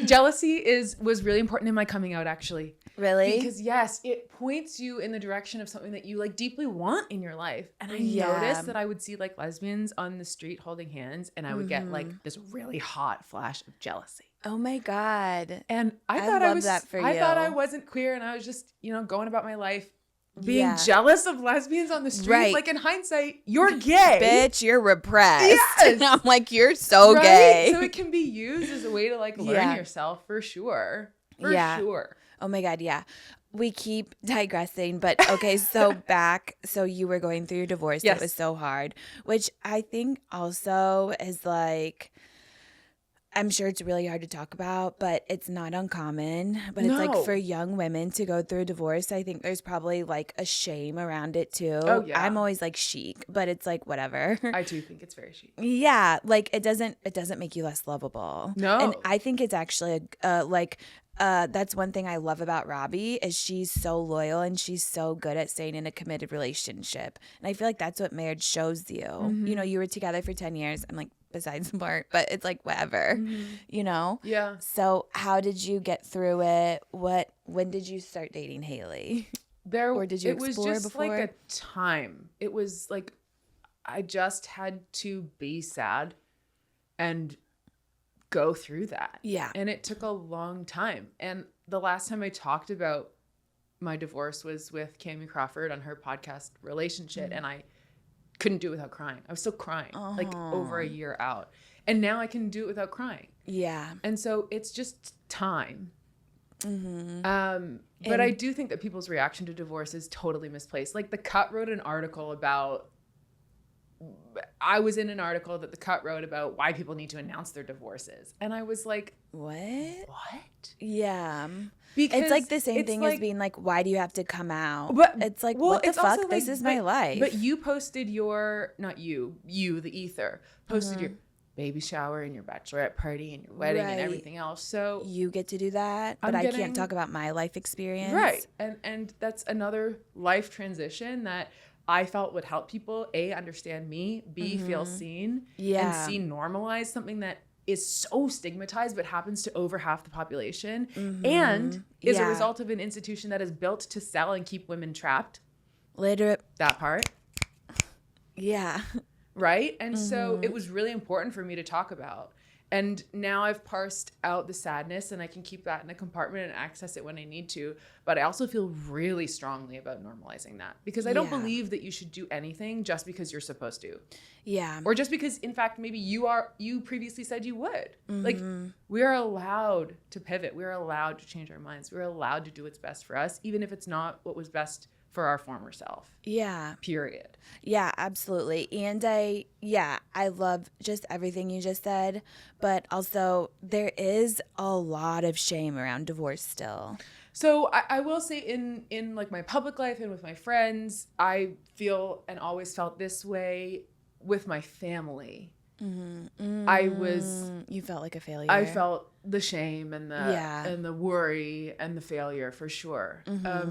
Jealousy was really important in my coming out, actually. Really? Because yes, it points you in the direction of something that you like deeply want in your life. And I noticed that I would see like lesbians on the street holding hands and I would get like this really hot flash of jealousy. Oh my God. And I thought I wasn't queer and I was just, going about my life being jealous of lesbians on the street. Right. Like in hindsight, you're gay. Bitch, you're repressed. Yes. I'm like, you're so gay. So it can be used as a way to like learn yourself for sure. For sure. Oh my God, yeah. We keep digressing, but okay, so you were going through your divorce. Yes. It was so hard, which I think also is like, I'm sure it's really hard to talk about, but it's not uncommon. But it's like for young women to go through a divorce, I think there's probably like a shame around it too. Oh, yeah. I'm always like chic, but it's like whatever. I do think it's very chic. Yeah, like it doesn't make you less lovable. No. And I think it's actually that's one thing I love about Robbie is she's so loyal and she's so good at staying in a committed relationship. And I feel like that's what marriage shows you. You were together for 10 years. I'm like, besides the part, but it's like whatever, Yeah. So how did you get through it? When did you start dating Haley? Or did you explore before? It was just like a time. It was like I just had to be sad and go through that. Yeah. And it took a long time. And the last time I talked about my divorce was with Cammie Crawford on her podcast Relationship, and I couldn't do it without crying. I was still crying like over a year out. And now I can do it without crying. Yeah. And so it's just time. But I do think that people's reaction to divorce is totally misplaced. Like The Cut wrote an article about, I was in an article that The Cut wrote about why people need to announce their divorces. And I was like, what? Yeah. Because it's like the same thing as being like, why do you have to come out? But it's like, what the fuck? Like, this is my life. But you posted your, not you, the ether, posted your baby shower and your bachelorette party and your wedding and everything else. So you get to do that, but I can't talk about my life experience. Right. And that's another life transition that I felt would help people, A, understand me, B, feel seen, and C, normalize something that is so stigmatized but happens to over half the population and is a result of an institution that is built to sell and keep women trapped. Literally. That part. Yeah. Right? And so it was really important for me to talk about. And now I've parsed out the sadness and I can keep that in a compartment and access it when I need to. But I also feel really strongly about normalizing that because I don't believe that you should do anything just because you're supposed to. Yeah. Or just because, in fact, maybe you previously said you would. Like, we are allowed to pivot. We are allowed to change our minds. We're allowed to do what's best for us, even if it's not what was best for our former self. Yeah. Period. Yeah, absolutely. And I love just everything you just said, but also there is a lot of shame around divorce still. So I will say in like my public life and with my friends, I feel and always felt this way with my family. You felt like a failure. I felt the shame and the worry and the failure for sure.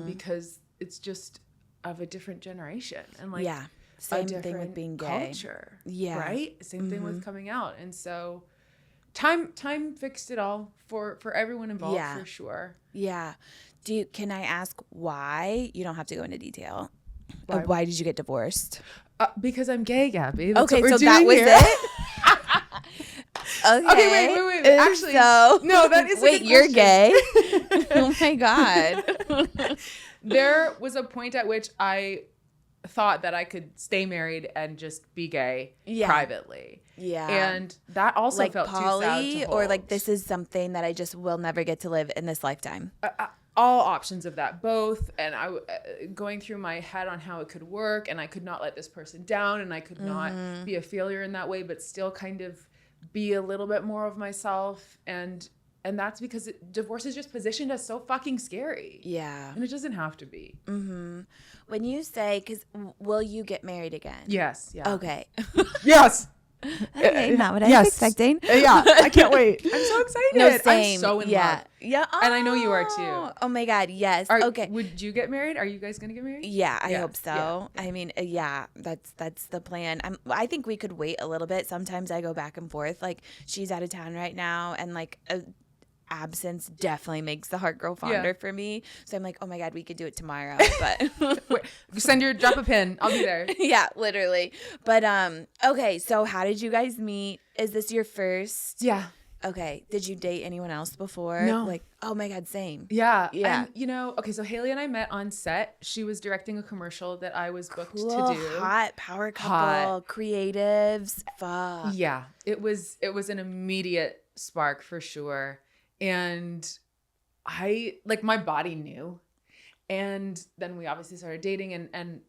Because it's just of a different generation and like same thing with being gay culture, right? Same thing with coming out, and so time fixed it all for everyone involved for sure. Yeah. Can I ask why? You don't have to go into detail. Why did you get divorced? Because I'm gay, Gabby. That's okay, what we're so that was here. it. Okay, wait. Actually, so, no, that is. Wait, you're gay? Oh my God. There was a point at which I thought that I could stay married and just be gay privately. Yeah. And that also like felt poly, too sad to hold. or like this is something that I just will never get to live in this lifetime. All options of that, both. And I going through my head on how it could work, and I could not let this person down, and I could not be a failure in that way, but still kind of be a little bit more of myself. And that's because divorce is just positioned as so fucking scary. Yeah. And it doesn't have to be. When you say, because will you get married again? Yes. Yeah. Okay. Yes. Okay, not what I was expecting. Yeah, I can't wait. I'm so excited. No, same. I'm so in love. Yeah. And I know you are too. Oh my God, yes. Okay. Would you get married? Are you guys going to get married? Yeah, I hope so. Yeah. I mean, that's the plan. I think we could wait a little bit. Sometimes I go back and forth. Like, she's out of town right now, and like absence definitely makes the heart grow fonder for me. So I'm like, oh my God, we could do it tomorrow. But drop a pin. I'll be there. Yeah, literally. But okay, so how did you guys meet? Is this your first? Yeah. Okay. Did you date anyone else before? No. Like, oh my God, same. Yeah. And okay, so Haley and I met on set. She was directing a commercial that I was booked to do. Hot power couple, creatives. Fuck. Yeah. It was an immediate spark for sure. And I like my body knew, and then we obviously started dating, and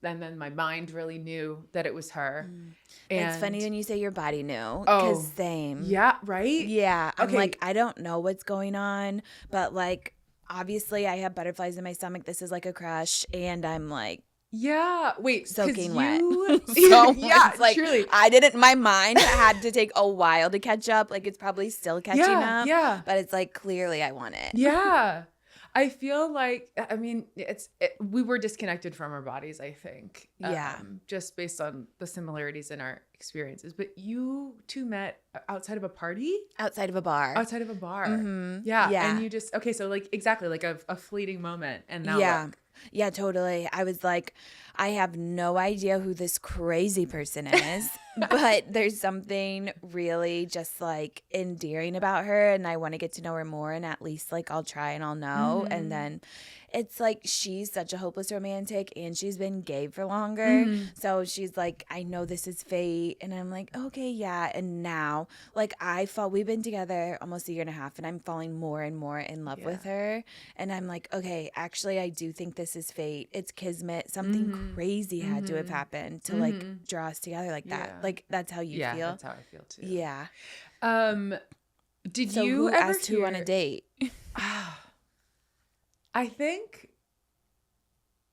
then my mind really knew that it was her. And it's funny when you say your body knew, because same. Yeah, right? Yeah. I'm like, I don't know what's going on, but like obviously I have butterflies in my stomach. This is like a crush, and I'm like, yeah. Wait, soaking wet. So yeah, like, truly. I didn't. My mind had to take a while to catch up. Like, it's probably still catching up. Yeah. But it's like, clearly I want it. Yeah. I feel like, I mean, we were disconnected from our bodies, I think. Yeah. Just based on the similarities in our experiences. But you two met outside of a party? Outside of a bar. Outside of a bar. Mm-hmm. Yeah. And you just, okay, so like exactly like a fleeting moment. And now look. Yeah, totally. I was like, I have no idea who this crazy person is. but there's something really just like endearing about her, and I want to get to know her more, and at least like I'll try and I'll know. And then it's like she's such a hopeless romantic, and she's been gay for longer. So she's like, I know this is fate, and I'm like, okay, yeah. And now like we've been together almost a year and a half, and I'm falling more and more in love with her, and I'm like, okay, actually I do think this is fate. It's kismet. Something crazy had to have happened to like draw us together like that. Like that's how you feel. That's how I feel too. Yeah. Did So you who ever asked who on a date? I think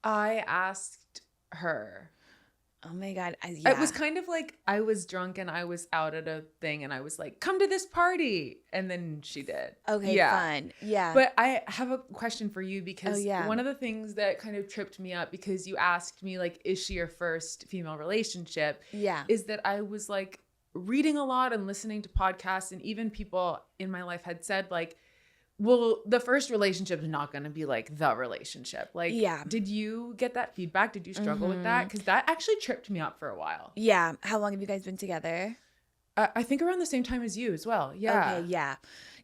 I asked her. Oh my God. Yeah. It was kind of like I was drunk and I was out at a thing and I was like, come to this party. And then she did. Okay, fun. Yeah. But I have a question for you because yeah. one of the things that kind of tripped me up, because you asked me like, is she your first female relationship? Yeah. Is that I was like reading a lot and listening to podcasts, and even people in my life had said like, well, the first relationship is not going to be like the relationship. Like, did you get that feedback? Did you struggle with that? Because that actually tripped me up for a while. Yeah. How long have you guys been together? I think around the same time as you as well. Yeah. Okay, yeah.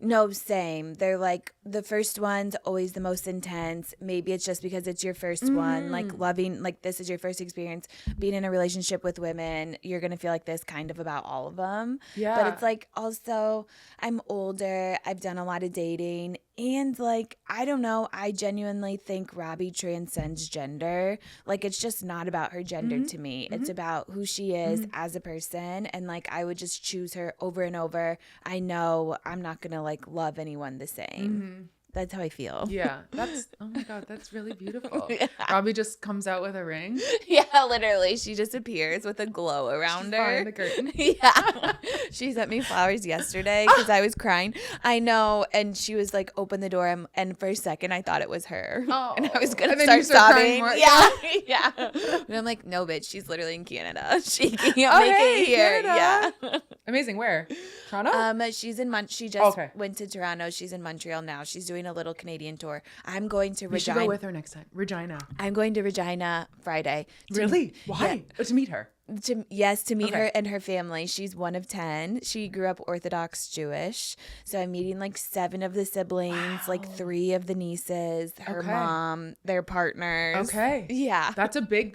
No, same. They're like the first one's always the most intense. Maybe it's just because it's your first one, like loving, like this is your first experience being in a relationship with women. You're going to feel like this kind of about all of them. Yeah. But it's like also I'm older. I've done a lot of dating, and like, I don't know, I genuinely think Robbie transcends gender. Like it's just not about her gender to me. It's about who she is as a person. And like, I would just choose her over and over. I know I'm not going to like love anyone the same. That's how I feel. Yeah. That's, oh my God, that's really beautiful. Robbie just comes out with a ring. Yeah, literally. She just appears with a glow around She's her. behind the curtain. Yeah. She sent me flowers yesterday because I was crying. I know. And she was like, open the door. And for a second, I thought it was her. Oh. And I was going to And start then you sobbing. start Yeah. Yeah. And I'm like, no, bitch. She's literally in Canada. She can't make it here. Canada. Yeah. Amazing. Where? Toronto? She's in she just went to Toronto. She's in Montreal now. She's doing a little Canadian tour. I'm going to We should Regina. go with her next time. Regina. I'm going to Regina Friday. Really? Why? Yeah. Oh, to meet her. To meet her and her family. She's one of 10. She grew up Orthodox Jewish. So I'm meeting like 7 of the siblings, like 3 of the nieces, her mom, their partners. Okay. Yeah. That's a big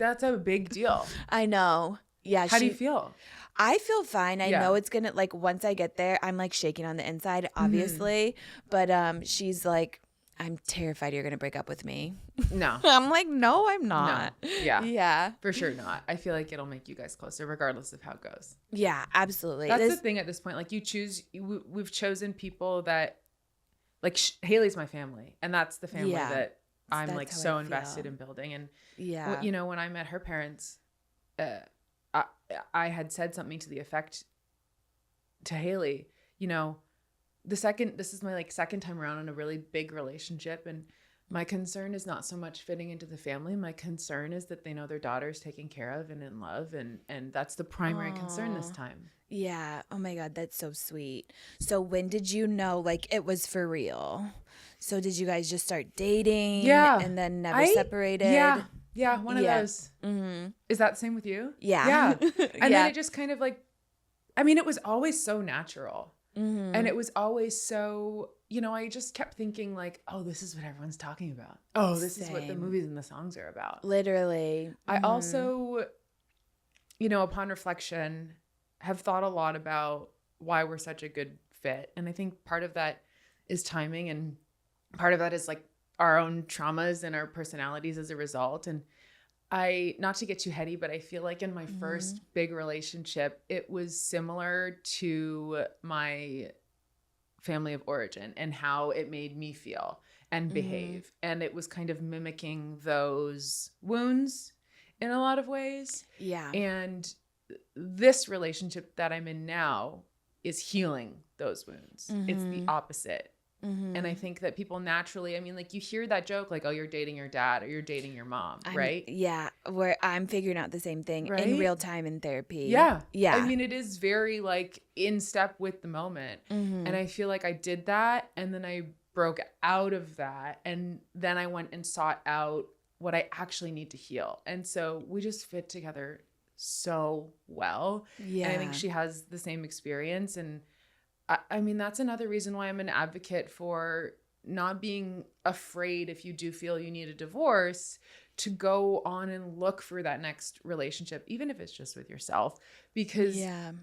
deal. I know. Yeah. How do you feel? I feel fine. I know it's gonna, like, once I get there, I'm like shaking on the inside, obviously. But she's like, I'm terrified you're gonna break up with me. No. I'm like, no, I'm not. No. Yeah. Yeah. For sure not. I feel like it'll make you guys closer regardless of how it goes. Yeah, absolutely. That's the thing at this point. Like we've chosen people that, like Haley's my family, and that's the family that I'm like so invested in building. And you know, when I met her parents, I had said something to the effect to Haley, you know, this is my like second time around in a really big relationship, and my concern is not so much fitting into the family. My concern is that they know their daughter's taken care of and in love, and that's the primary concern this time. Yeah. Oh my God, that's so sweet. So when did you know like it was for real? So did you guys just start dating? Yeah. And then never separated? Yeah, one of those. Mm-hmm. Is that the same with you? Yeah. And then it just kind of like, I mean, it was always so natural. Mm-hmm. And it was always so, you know, I just kept thinking like, oh, this is what everyone's talking about. Oh, this is what the movies and the songs are about. Literally. I also, you know, upon reflection, have thought a lot about why we're such a good fit. And I think part of that is timing, and part of that is like our own traumas and our personalities as a result. And not to get too heady, but I feel like in my first big relationship, it was similar to my family of origin and how it made me feel and behave. And it was kind of mimicking those wounds in a lot of ways. Yeah. And this relationship that I'm in now is healing those wounds. It's the opposite. And I think that people naturally, I mean, like you hear that joke, like, oh, you're dating your dad or you're dating your mom, right? Yeah. Where I'm figuring out the same thing in real time in therapy. Yeah. Yeah. I mean, it is very like in step with the moment. And I feel like I did that. And then I broke out of that. And then I went and sought out what I actually need to heal. And so we just fit together so well. Yeah. And I think she has the same experience. And I mean, that's another reason why I'm an advocate for not being afraid if you do feel you need a divorce to go on and look for that next relationship, even if it's just with yourself, because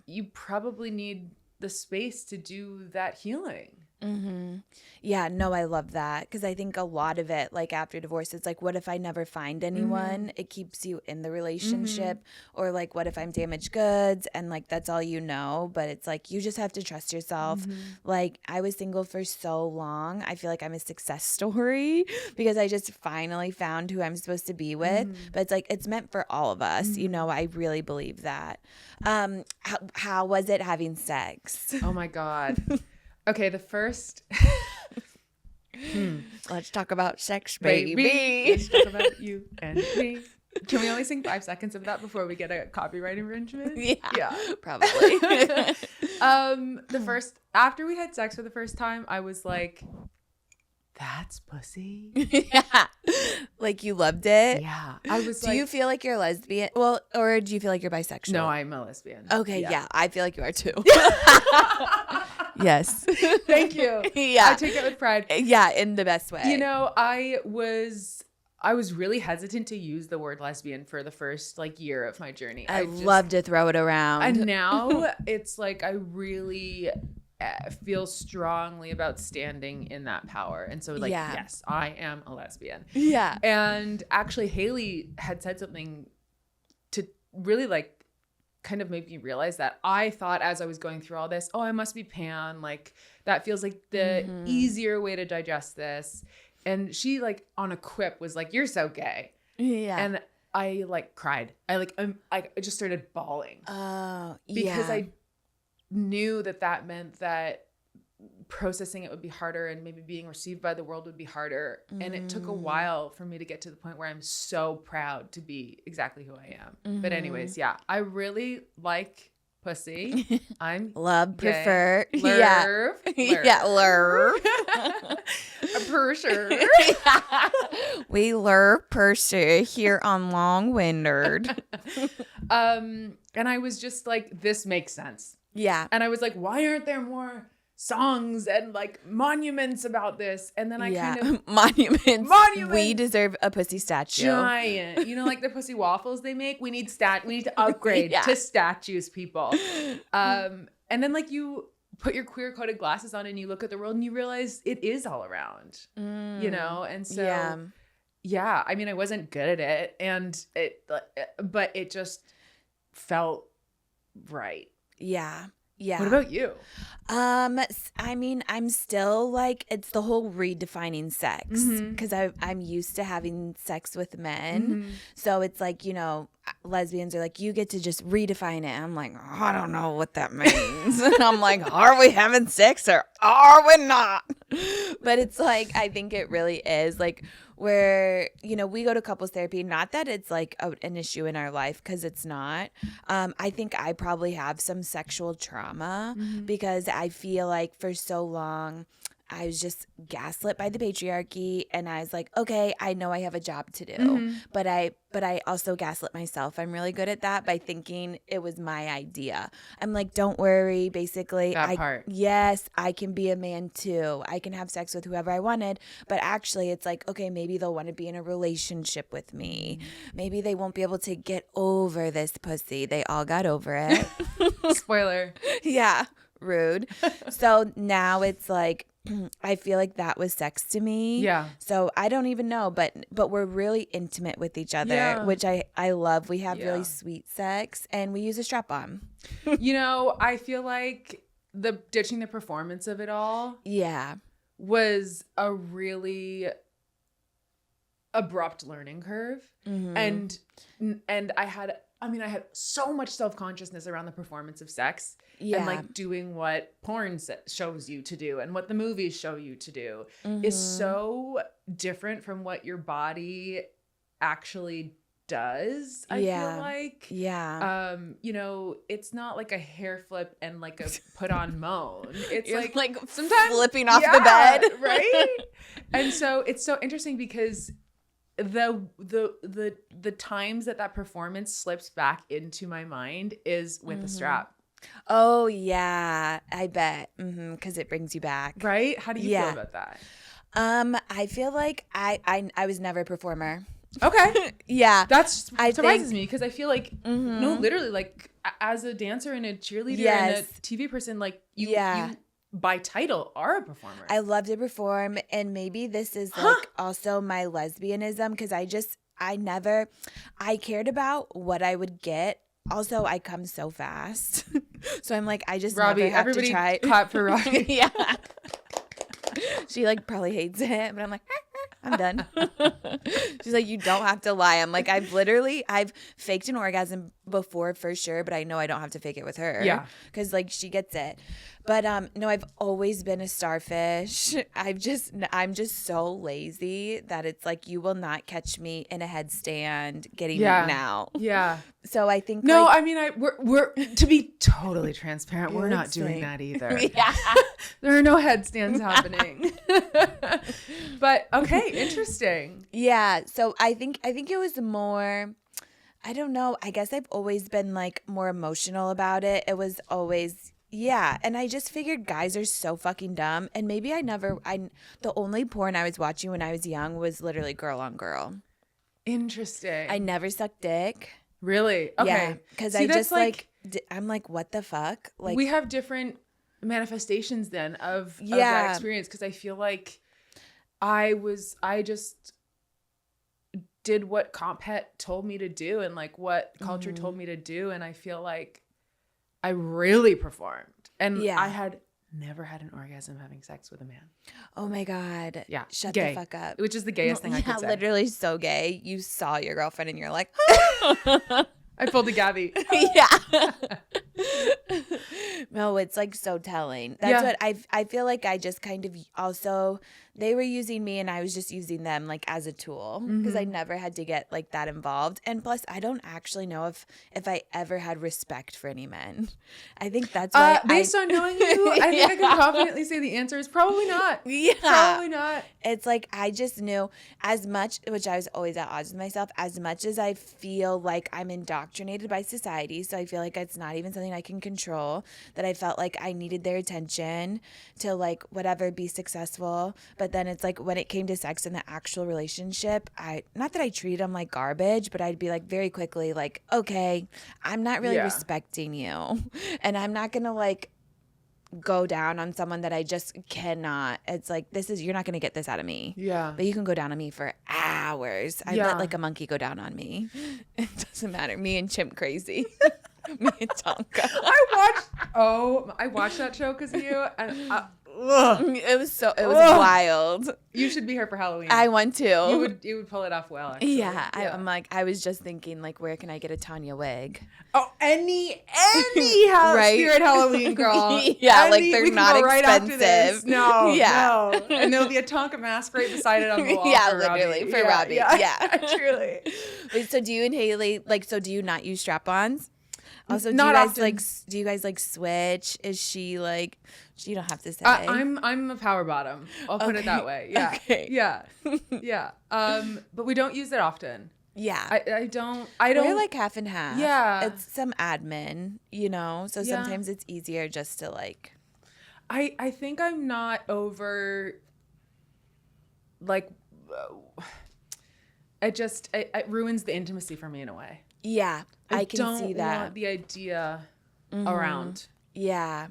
you probably need the space to do that healing. Mm-hmm. Yeah, no, I love that, because I think a lot of it, like after divorce, it's like, what if I never find anyone? It keeps you in the relationship. Or like, what if I'm damaged goods and like that's all you know? But it's like, you just have to trust yourself. Like, I was single for so long. I feel like I'm a success story because I just finally found who I'm supposed to be with. But it's like, it's meant for all of us. You know, I really believe that. How was it having sex? Oh my God. Okay, the first. Let's talk about sex, baby. Let's talk about you and me. Can we only sing 5 seconds of that before we get a copyright infringement? Yeah, probably. The first, after we had sex for the first time, I was like, that's pussy. Yeah. Like, you loved it? Yeah. I was Do you feel like you're lesbian? Well, or do you feel like you're bisexual? No, I'm a lesbian. Okay, yeah. I feel like you are too. Yes. Thank you. Yeah. I take it with pride. Yeah, in the best way. You know, I was really hesitant to use the word lesbian for the first like year of my journey. I love to throw it around. And now it's like I really feel strongly about standing in that power. And so like, yes, I am a lesbian. Yeah. And actually Haley had said something to really like kind of made me realize that I thought as I was going through all this, oh, I must be pan. Like that feels like the easier way to digest this. And she like on a quip was like, you're so gay. Yeah. And I like cried. I just started bawling. Oh, yeah. Because I knew that meant that processing it would be harder and maybe being received by the world would be harder. And it took a while for me to get to the point where I'm so proud to be exactly who I am. But anyways, yeah, I really like pussy. I'm love, gay. prefer. Lerve. Yeah, lerve. For sure. We lerve pursue here on Long Windered. And I was just like, this makes sense. Yeah. And I was like, why aren't there more songs and like monuments about this? And then I kind of monuments. We deserve a pussy statue. Giant. You know, like the pussy waffles they make? We need to upgrade to statues, people. And then like you put your queer coded glasses on and you look at the world and you realize it is all around. You know? And so yeah, I mean, I wasn't good at it but it just felt right. Yeah. Yeah. What about you? I mean, I'm still like, it's the whole redefining sex, because I'm used to having sex with men. So it's like, you know, lesbians are like, you get to just redefine it. I'm like, oh, I don't know what that means. And I'm like, are we having sex or are we not? But it's like, I think it really is like, where, you know, we go to couples therapy, not that it's like an issue in our life, because it's not. I think I probably have some sexual trauma because I feel like for so long I was just gaslit by the patriarchy, and I was like, okay, I know I have a job to do, but I also gaslit myself. I'm really good at that by thinking it was my idea. I'm like, don't worry, basically. Yes, I can be a man too. I can have sex with whoever I wanted, but actually it's like, okay, maybe they'll want to be in a relationship with me. Maybe they won't be able to get over this pussy. They all got over it. Spoiler. Yeah, rude. So now it's like, I feel like that was sex to me. Yeah. So I don't even know, but we're really intimate with each other, which I love. We have really sweet sex, and we use a strap-on. You know, I feel like ditching the performance of it all was a really abrupt learning curve. And I had so much self-consciousness around the performance of sex and like doing what porn shows you to do and what the movies show you to do is so different from what your body actually does. I feel like, you know, it's not like a hair flip and like a put on moan. It's like sometimes flipping off the bed. Right. And so it's so interesting because the times that performance slips back into my mind is with the strap. Oh yeah, I bet. Because it brings you back. Right? How do you feel about that? I feel like I was never a performer. Okay. Yeah. That surprises me because I feel like no, literally, like as a dancer and a cheerleader and a TV person, like you by title are a performer. I love to perform, and maybe this is like also my lesbianism because I cared about what I would get. Also, I come so fast. So I'm like, I just Robbie, never have everybody to try. clap for Robbie. Yeah. She like probably hates it, but I'm like, I'm done. She's like, you don't have to lie. I'm like, I've faked an orgasm before for sure, but I know I don't have to fake it with her. Yeah. Because like she gets it. But no, I've always been a starfish. I'm just so lazy that it's like you will not catch me in a headstand getting eaten out. Yeah. So I think no, I mean we're to be totally transparent, we're not doing that either. Yeah. There are no headstands happening. But okay, interesting. Yeah. So I think it was more, I don't know. I guess I've always been like more emotional about it. It was always, yeah. And I just figured guys are so fucking dumb. And maybe the only porn I was watching when I was young was literally girl on girl. Interesting. I never sucked dick. Really? Okay. Yeah. Because I just like, I'm like, what the fuck? Like we have different manifestations then of that experience. Because I feel like I just did what compet told me to do and like what culture told me to do. And I feel like I really performed. And I had never had an orgasm having sex with a man. Oh my God. Yeah. Shut Gay. the fuck up. Which is the gayest thing I could say. Literally so gay. You saw your girlfriend and you're like, I pulled a Gabby. Yeah. No, it's like so telling. That's what I feel like I just kind of also, they were using me and I was just using them like as a tool because I never had to get like that involved. And plus I don't actually know if I ever had respect for any men. I think that's why based on knowing you, I think I can confidently say the answer is probably not. Yeah. Probably not. It's like I just knew as much, which I was always at odds with myself, as much as I feel like I'm indoctrinated by society. So I feel like it's not even something I can control, that I felt like I needed their attention to like whatever, be successful. But then it's like when it came to sex in the actual relationship, not that I treated them like garbage, but I'd be like very quickly like, okay, I'm not really respecting you. And I'm not going to like go down on someone that I just cannot. It's like, you're not going to get this out of me. Yeah. But you can go down on me for hours. I let like a monkey go down on me. It doesn't matter. Me and Chimp Crazy. Me and Tonka. I watched that show because of you. And it was wild. You should be here for Halloween. I want to. You would pull it off well, actually. Yeah. I'm like, I was just thinking like, where can I get a Tanya wig? Oh, any spirit Halloween girl. Yeah, like they're we not can go right expensive. after this. No. And there'll be a Tonka mask right beside it on the wall. Yeah, for literally Robbie. for Robbie. Yeah. Truly. Wait, so do you and Haley do you not use strap-ons? Also, not often. Do you guys like switch? Is she like? You don't have to say. I'm a power bottom. I'll put it that way. Yeah. Okay. Yeah. Yeah. But we don't use it often. Yeah. I don't. We're like half and half. Yeah. It's some admin, so sometimes it's easier just to like. I think I'm not over. Like, it ruins the intimacy for me in a way. Yeah, I can see that. I don't want the idea around. Yeah.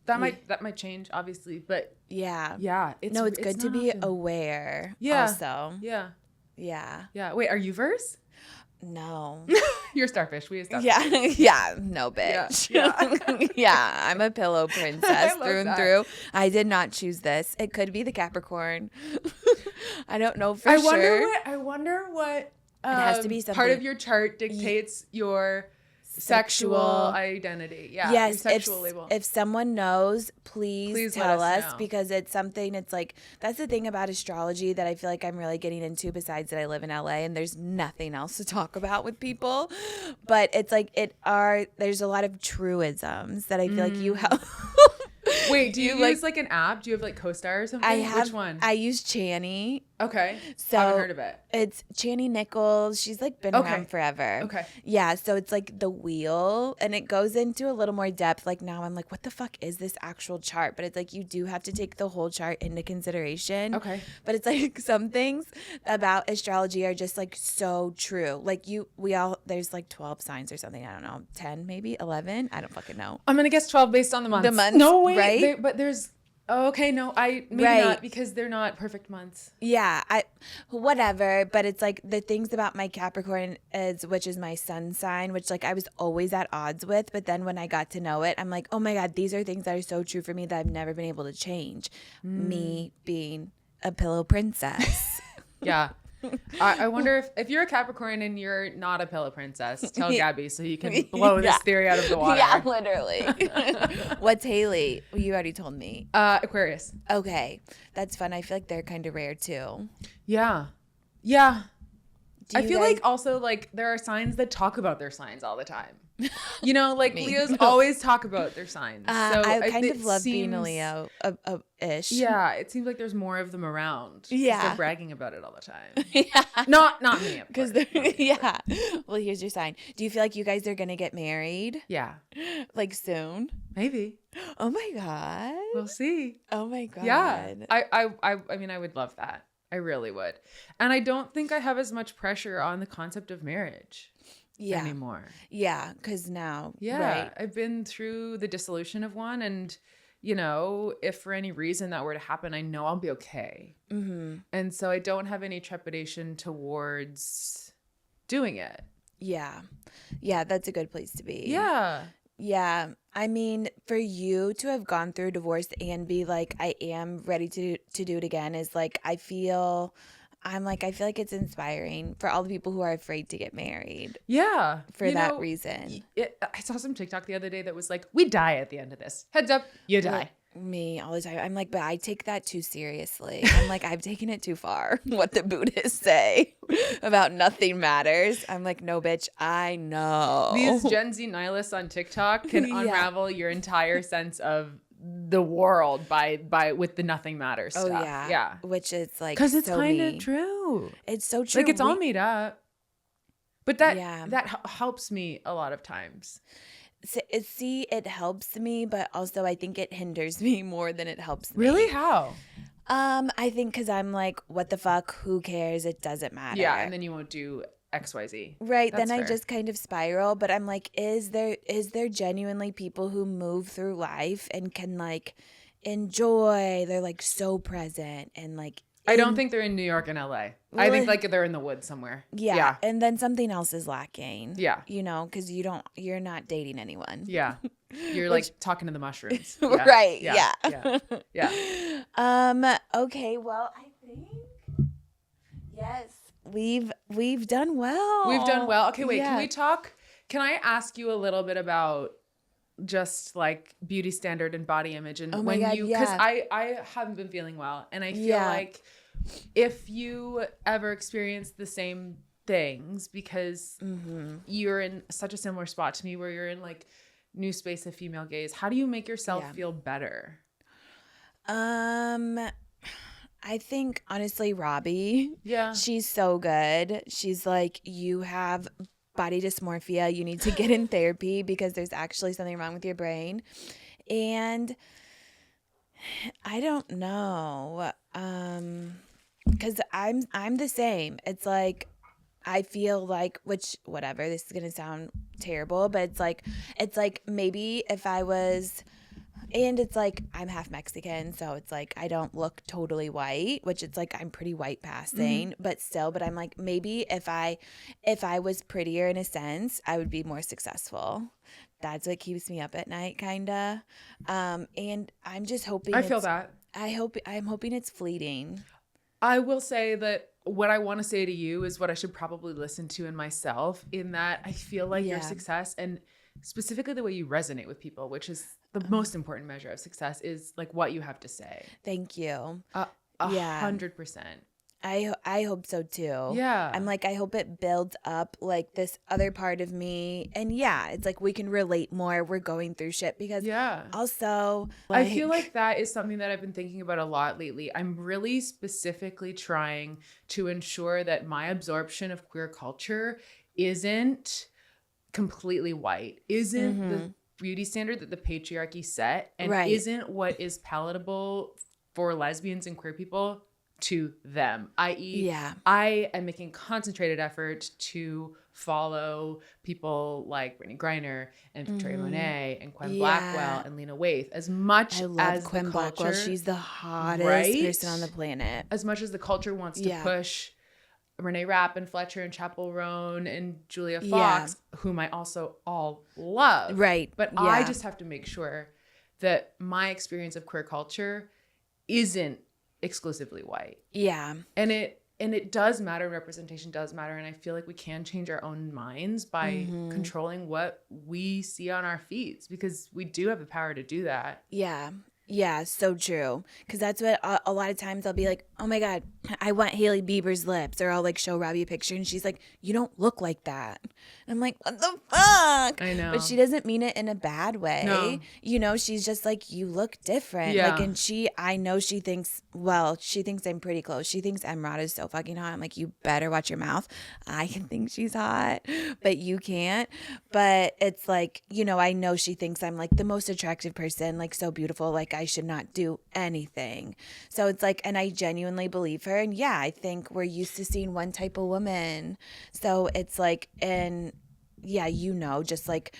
That might change, obviously, but yeah. It's good to be aware. Yeah. Also. Yeah. Yeah. Yeah. Wait, are you verse? No. You're starfish. We are starfish. Yeah. Yeah. No, bitch. Yeah. Yeah. I'm a pillow princess through and that. through. I did not choose this. It could be the Capricorn. I don't know for sure. I wonder what it has to be something. Part of your chart dictates your sexual identity. Yeah. Yes. Your sexual label. If someone knows, please tell us know. because it's something. It's like that's the thing about astrology that I feel like I'm really getting into. Besides that, I live in LA and there's nothing else to talk about with people. But it's like there's a lot of truisms that I feel like you help. Wait, do you use like an app? Do you have like Co-Star or something? Which one? I use Channy. Okay. So haven't heard of it. It's Channy Nichols. She's like been around forever. Okay. Yeah. So it's like the wheel, and it goes into a little more depth. Like now I'm like, what the fuck is this actual chart? But it's like you do have to take the whole chart into consideration. Okay. But it's like some things about astrology are just like so true. Like there's like 12 signs or something. I don't know, 10 maybe 11. I don't fucking know. I'm gonna guess 12 based on the months. The months, no way, right? But there's. Oh, okay, no, maybe not because they're not perfect months. Yeah, whatever. But it's like the things about my Capricorn which is my sun sign, which like I was always at odds with. But then when I got to know it, I'm like, oh my God, these are things that are so true for me that I've never been able to change. Me being a pillow princess. Yeah. I wonder if you're a Capricorn and you're not a pillow princess, tell Gabby so you can blow this theory out of the water. Yeah, literally. What's Haley? You already told me. Aquarius. Okay. That's fun. I feel like they're kind of rare too. Yeah. Yeah. I feel guys- like also like there are signs that talk about their signs all the time. You know, like Leos always talk about their signs. So I kind of love being a Leo ish. Yeah, it seems like there's more of them around. Yeah. They're bragging about it all the time. Yeah. Not me. Because yeah. Well, here's your sign. Do you feel like you guys are gonna get married? Yeah. Like soon? Maybe. Oh my God. We'll see. Oh my God. Yeah. I mean, I would love that. I really would. And I don't think I have as much pressure on the concept of marriage anymore. Yeah, because now. Yeah. Right. I've been through the dissolution of one, and, you know, if for any reason that were to happen, I know I'll be okay. Mm-hmm. And so I don't have any trepidation towards doing it. Yeah. Yeah, that's a good place to be. Yeah. Yeah. I mean, for you to have gone through divorce and be like, I am ready to do it again is like, I feel like it's inspiring for all the people who are afraid to get married. Yeah. For that reason. I saw some TikTok the other day that was like, we die at the end of this. Heads up, you die. Me all the time. I'm like, but I take that too seriously. I'm like, I've taken it too far. What the Buddhists say about nothing matters. I'm like, no, bitch, I know. These Gen Z nihilists on TikTok can unravel your entire sense of the world with the nothing matters stuff. Oh yeah. Yeah. Which is like, because it's so kind of true. It's so true. Like it's all made up. But that helps me a lot of times. See, it helps me, but also I think it hinders me more than it helps me. Really? How? I think because I'm like, what the fuck? Who cares? It doesn't matter. Yeah, and then you won't do XYZ. Right. That's then fair. I just kind of spiral. But I'm like, is there genuinely people who move through life and can like enjoy? They're like so present and like. I don't think they're in New York and LA. I think like they're in the woods somewhere. Yeah. And then something else is lacking. Yeah. You know, because you're not dating anyone. Yeah. You're like talking to the mushrooms. Yeah. Right. Yeah. Okay. Well, I think yes, we've done well. We've done well. Okay. Wait. Yeah. Can we talk? Can I ask you a little bit about just like beauty standard and body image and oh my God, because I haven't been feeling well, and I feel like if you ever experience the same things because you're in such a similar spot to me where you're in like new space of female gaze, how do you make yourself feel better? I think honestly Robbie, she's so good. She's like, you have body dysmorphia, you need to get in therapy because there's actually something wrong with your brain. And I don't know, because I'm the same. It's like I feel like, which whatever, this is gonna sound terrible, but it's like maybe if I was. And it's like I'm half Mexican, so it's like I don't look totally white, which it's like I'm pretty white passing, but I'm like maybe if I was prettier in a sense, I would be more successful. That's what keeps me up at night, kinda. And I'm just hoping. I feel that. I'm hoping it's fleeting. I will say that what I want to say to you is what I should probably listen to in myself, in that I feel like your success and specifically the way you resonate with people, which is the most important measure of success, is like what you have to say. Thank you. 100%. I hope so too. Yeah. I'm like, I hope it builds up like this other part of me. And yeah, it's like we can relate more. We're going through shit because also I feel like that is something that I've been thinking about a lot lately. I'm really specifically trying to ensure that my absorption of queer culture isn't completely white, isn't the beauty standard that the patriarchy set, and isn't what is palatable for lesbians and queer people to them, i.e. I am making concentrated effort to follow people like Brittany Griner and Victoria Monet and Quinn Blackwell and Lena Waithe as much as Quinn the Blackwell. culture, she's the hottest person on the planet. As much as the culture wants to push Renee Rapp and Fletcher and Chapel Roan and Julia Fox, whom I also all love. Right. But I just have to make sure that my experience of queer culture isn't exclusively white. Yeah. And it does matter. Representation does matter. And I feel like we can change our own minds by controlling what we see on our feeds, because we do have the power to do that. Yeah. Yeah, so true. Because that's what a lot of times I'll be like, oh my God, I want Hailey Bieber's lips. Or I'll like show Robbie a picture and she's like, you don't look like that. And I'm like, what the fuck? I know. But she doesn't mean it in a bad way. No. You know, she's just like, you look different. Yeah. Like, and I know she thinks I'm pretty close. She thinks Emrod is so fucking hot. I'm like, you better watch your mouth. I can think she's hot, but you can't. But it's like, you know, I know she thinks I'm like the most attractive person, like so beautiful. Like, I should not do anything. So it's like, and I genuinely believe her. And yeah, I think we're used to seeing one type of woman. So it's like, and yeah, you know, just like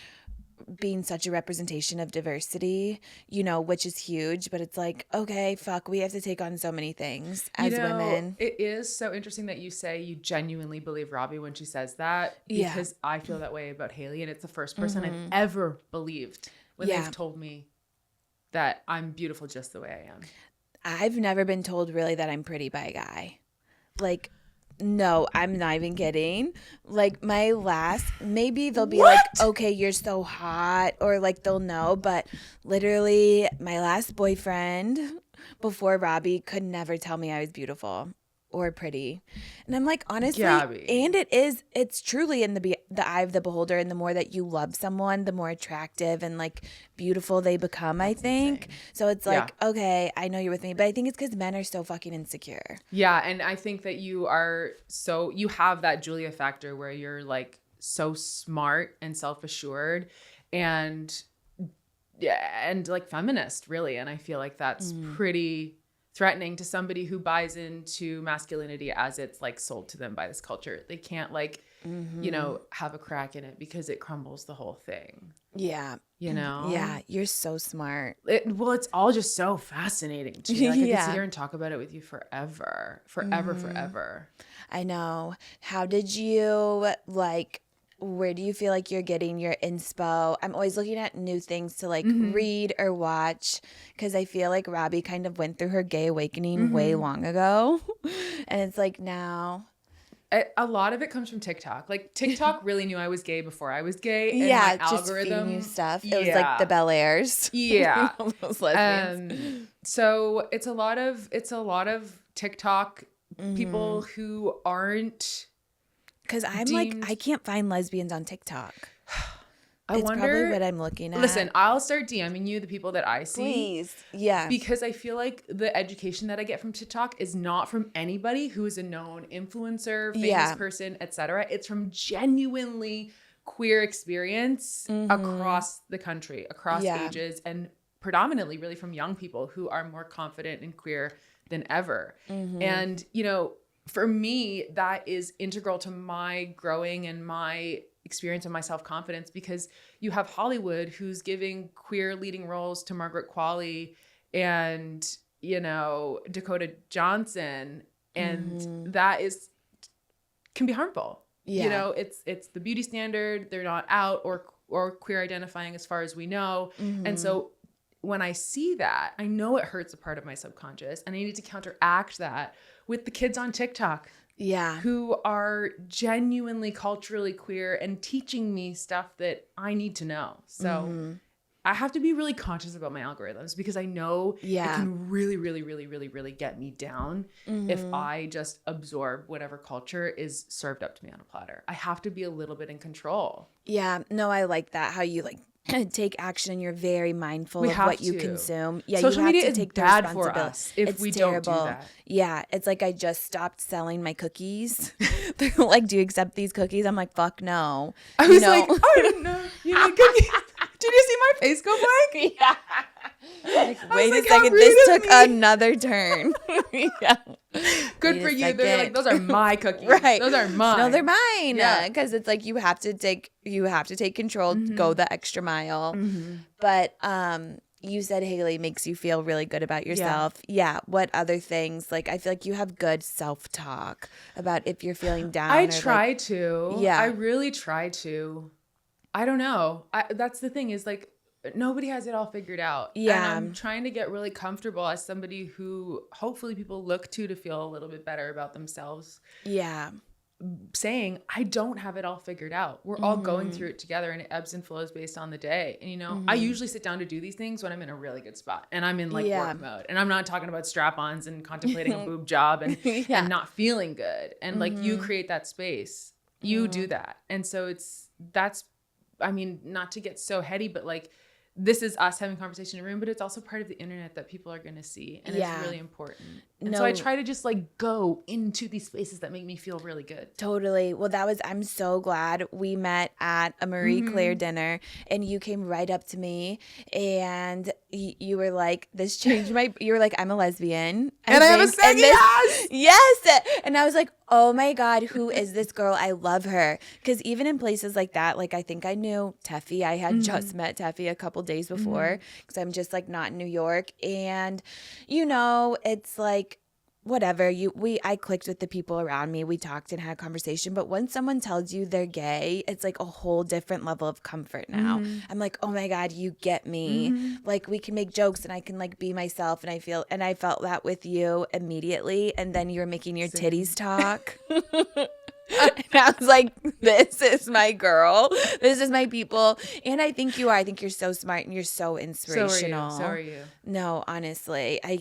being such a representation of diversity, you know, which is huge, but it's like, okay, fuck, we have to take on so many things as women. It is so interesting that you say you genuinely believe Robbie when she says that, because I feel that way about Hailey, and it's the first person I've ever believed when they've told me that I'm beautiful just the way I am. I've never been told really that I'm pretty by a guy. Like, no, I'm not even kidding. Like maybe they'll be like, okay, you're so hot, or like they'll know, but literally my last boyfriend before Robbie could never tell me I was beautiful or pretty. And I'm like, honestly, Gabby. And it's truly in the eye of the beholder, and the more that you love someone, the more attractive and like beautiful they become, I think. Insane. So it's like, okay, I know you're with me, but I think it's because men are so fucking insecure. Yeah, and I think that you have that Julia factor where you're like so smart and self-assured and like feminist, really. And I feel like that's pretty threatening to somebody who buys into masculinity as it's like sold to them by this culture. They can't like, you know, have a crack in it because it crumbles the whole thing. Yeah. You know? Yeah. You're so smart. It's all just so fascinating to me. Like, I could sit here and talk about it with you forever. Forever. I know. How did you where do you feel like you're getting your inspo? I'm always looking at new things to like read or watch, because I feel like Robbie kind of went through her gay awakening way long ago. And it's like now. A lot of it comes from TikTok. Like TikTok really knew I was gay before I was gay. And my just algorithm, feeding you stuff. It was like the Bel Airs. Yeah. Those lesbians. So it's a lot of TikTok people who aren't. Because I'm like, I can't find lesbians on TikTok. I it's wonder, probably what I'm looking at. Listen, I'll start DMing you the people that I see. Please. Yeah. Because I feel like the education that I get from TikTok is not from anybody who is a known influencer, famous person, etc. It's from genuinely queer experience across the country, across ages, and predominantly really from young people who are more confident and queer than ever. And, you know, for me, that is integral to my growing and my experience and my self-confidence, because you have Hollywood who's giving queer leading roles to Margaret Qualley and, you know, Dakota Johnson. And that can be harmful. Yeah. You know, it's the beauty standard. They're not out or queer identifying as far as we know. And so when I see that, I know it hurts a part of my subconscious, and I need to counteract that with the kids on TikTok. Yeah. Who are genuinely culturally queer and teaching me stuff that I need to know. So I have to be really conscious about my algorithms because I know it can really, really, really, really, really get me down if I just absorb whatever culture is served up to me on a platter. I have to be a little bit in control. Yeah, no, I like that. How you like take action. You're very mindful of what you consume. Yeah, social you have media to take is the bad for responsibility. us if we don't do that. Yeah, it's like I just stopped selling my cookies. They're like, "Do you accept these cookies?" I'm like, "Fuck no." I was like, I didn't know you need cookies. Did you see my face go blank? Yeah. Like, wait a second, this took another turn. Yeah. Good for you. They're like, those are my cookies. Right. Those are mine. No, they're mine. Yeah. Because it's like you have to take control, go the extra mile. But you said Haley makes you feel really good about yourself. Yeah. What other things? Like, I feel like you have good self-talk about if you're feeling down. I try to. Yeah. I really try to. I don't know. That's the thing is like, nobody has it all figured out. Yeah. And I'm trying to get really comfortable as somebody who hopefully people look to feel a little bit better about themselves. Yeah. Saying, I don't have it all figured out. We're all going through it together and it ebbs and flows based on the day. And, you know, I usually sit down to do these things when I'm in a really good spot and I'm in like work mode. And I'm not talking about strap-ons and contemplating a boob job and, and not feeling good. And like you create that space. You do that. And so I mean, not to get so heady, but like, this is us having conversation in a room, but it's also part of the internet that people are going to see. And it's really important. And so I try to just like go into these spaces that make me feel really good. Totally. Well, I'm so glad we met at a Marie Claire dinner and you came right up to me and you were like, this changed you were like, I'm a lesbian. And I have a second yes! Yes. And I was like, oh my God, who is this girl? I love her. Because even in places like that, like I think I knew Teffy. I had just met Teffy a couple days before because I'm just like not in New York. And, you know, it's like, whatever, I clicked with the people around me. We talked and had a conversation. But when someone tells you they're gay, it's like a whole different level of comfort now. I'm like, oh my God, you get me. Like we can make jokes and I can like be myself. And I felt that with you immediately. And then you were making your titties talk. And I was like, this is my girl. This is my people. And I think you are. I think you're so smart and you're so inspirational. So are you. No, honestly. I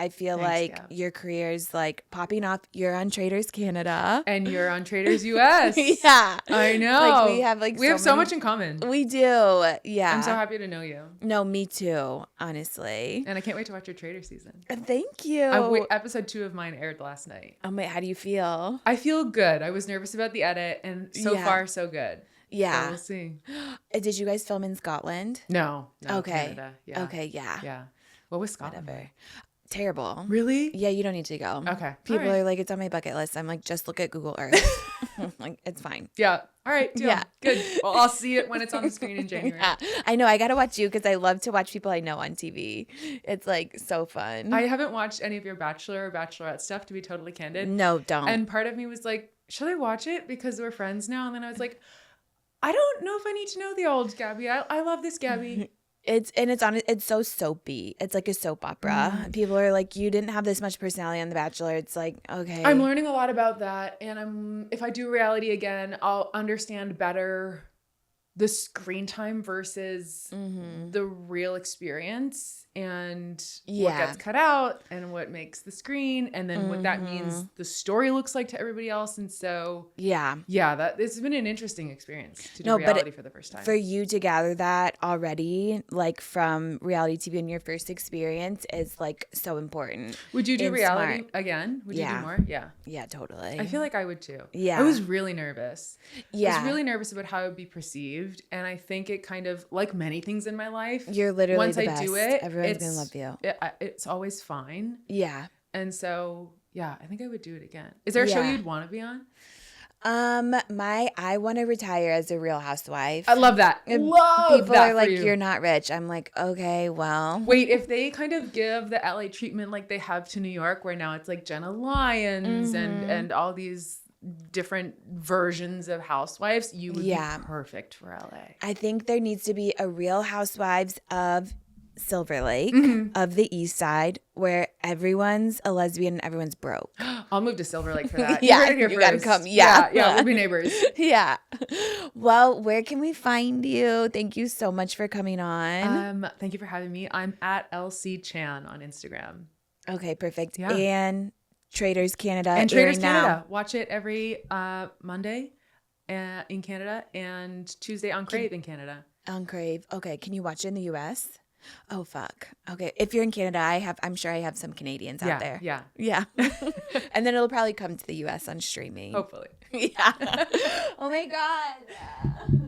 feel like your career's like popping off. You're on Traders Canada. And you're on Traders US. Yeah. I know. Like we have so much in common. We do. Yeah. I'm so happy to know you. No, me too, honestly. And I can't wait to watch your Trader season. Thank you. Episode 2 of mine aired last night. Oh my, how do you feel? I feel good. I was nervous about the edit and so far so good. Yeah. So we'll see. Did you guys film in Scotland? No. Okay. Canada. Yeah. Okay, yeah. Yeah. What was Scotland? Whatever. Terrible. Really? Yeah, you don't need to go. Okay. People are like, it's on my bucket list. I'm like, just look at Google Earth. Like, it's fine. Yeah. All right. Deal. Yeah. Good. Well, I'll see it when it's on the screen in January. Yeah. I know. I got to watch you because I love to watch people I know on TV. It's like so fun. I haven't watched any of your Bachelor or Bachelorette stuff, to be totally candid. No, don't. And part of me was like, should I watch it because we're friends now? And then I was like, I don't know if I need to know the old Gabby. I love this Gabby. It's so soapy. It's like a soap opera. People are like, you didn't have this much personality on The Bachelor. It's like, okay. I'm learning a lot about that. And if I do reality again, I'll understand better the screen time versus the real experience and what gets cut out and what makes the screen and then what that means the story looks like to everybody else. And so it's been an interesting experience to do reality for the first time. For you to gather that already, like from reality TV in your first experience, is like so important. Would you do reality again? Would you do more? Yeah, totally. I feel like I would too. Yeah. I was really nervous. Yeah. I was really nervous about how it would be perceived. And I think it kind of, like many things in my life, you're literally once the I best. do it, everyone's gonna love you. It's always fine. Yeah. And so, yeah, I think I would do it again. Is there a show you'd want to be on? I want to retire as a Real Housewife. I love that. People are like, you're not rich. I'm like, okay, well. Wait, if they kind of give the LA treatment like they have to New York, where now it's like Jenna Lyons and all these different versions of housewives, you would be perfect for LA. I think there needs to be a Real Housewives of Silver Lake of the East Side, where everyone's a lesbian and everyone's broke. I'll move to Silver Lake for that. Yeah, you heard it here you first. gotta come. Yeah. we'll be neighbors. Yeah. Well, where can we find you? Thank you so much for coming on. Thank you for having me. I'm at LC Chan on Instagram. Okay, perfect. Yeah. And Traders Canada. And Traders Canada. Now. Watch it every Monday in Canada and Tuesday on Crave in Canada. On Crave. Okay, can you watch it in the US? Oh fuck. Okay, if you're in Canada, I'm sure I have some Canadians out there. Yeah. And then it'll probably come to the US on streaming. Hopefully. Yeah. Oh my god.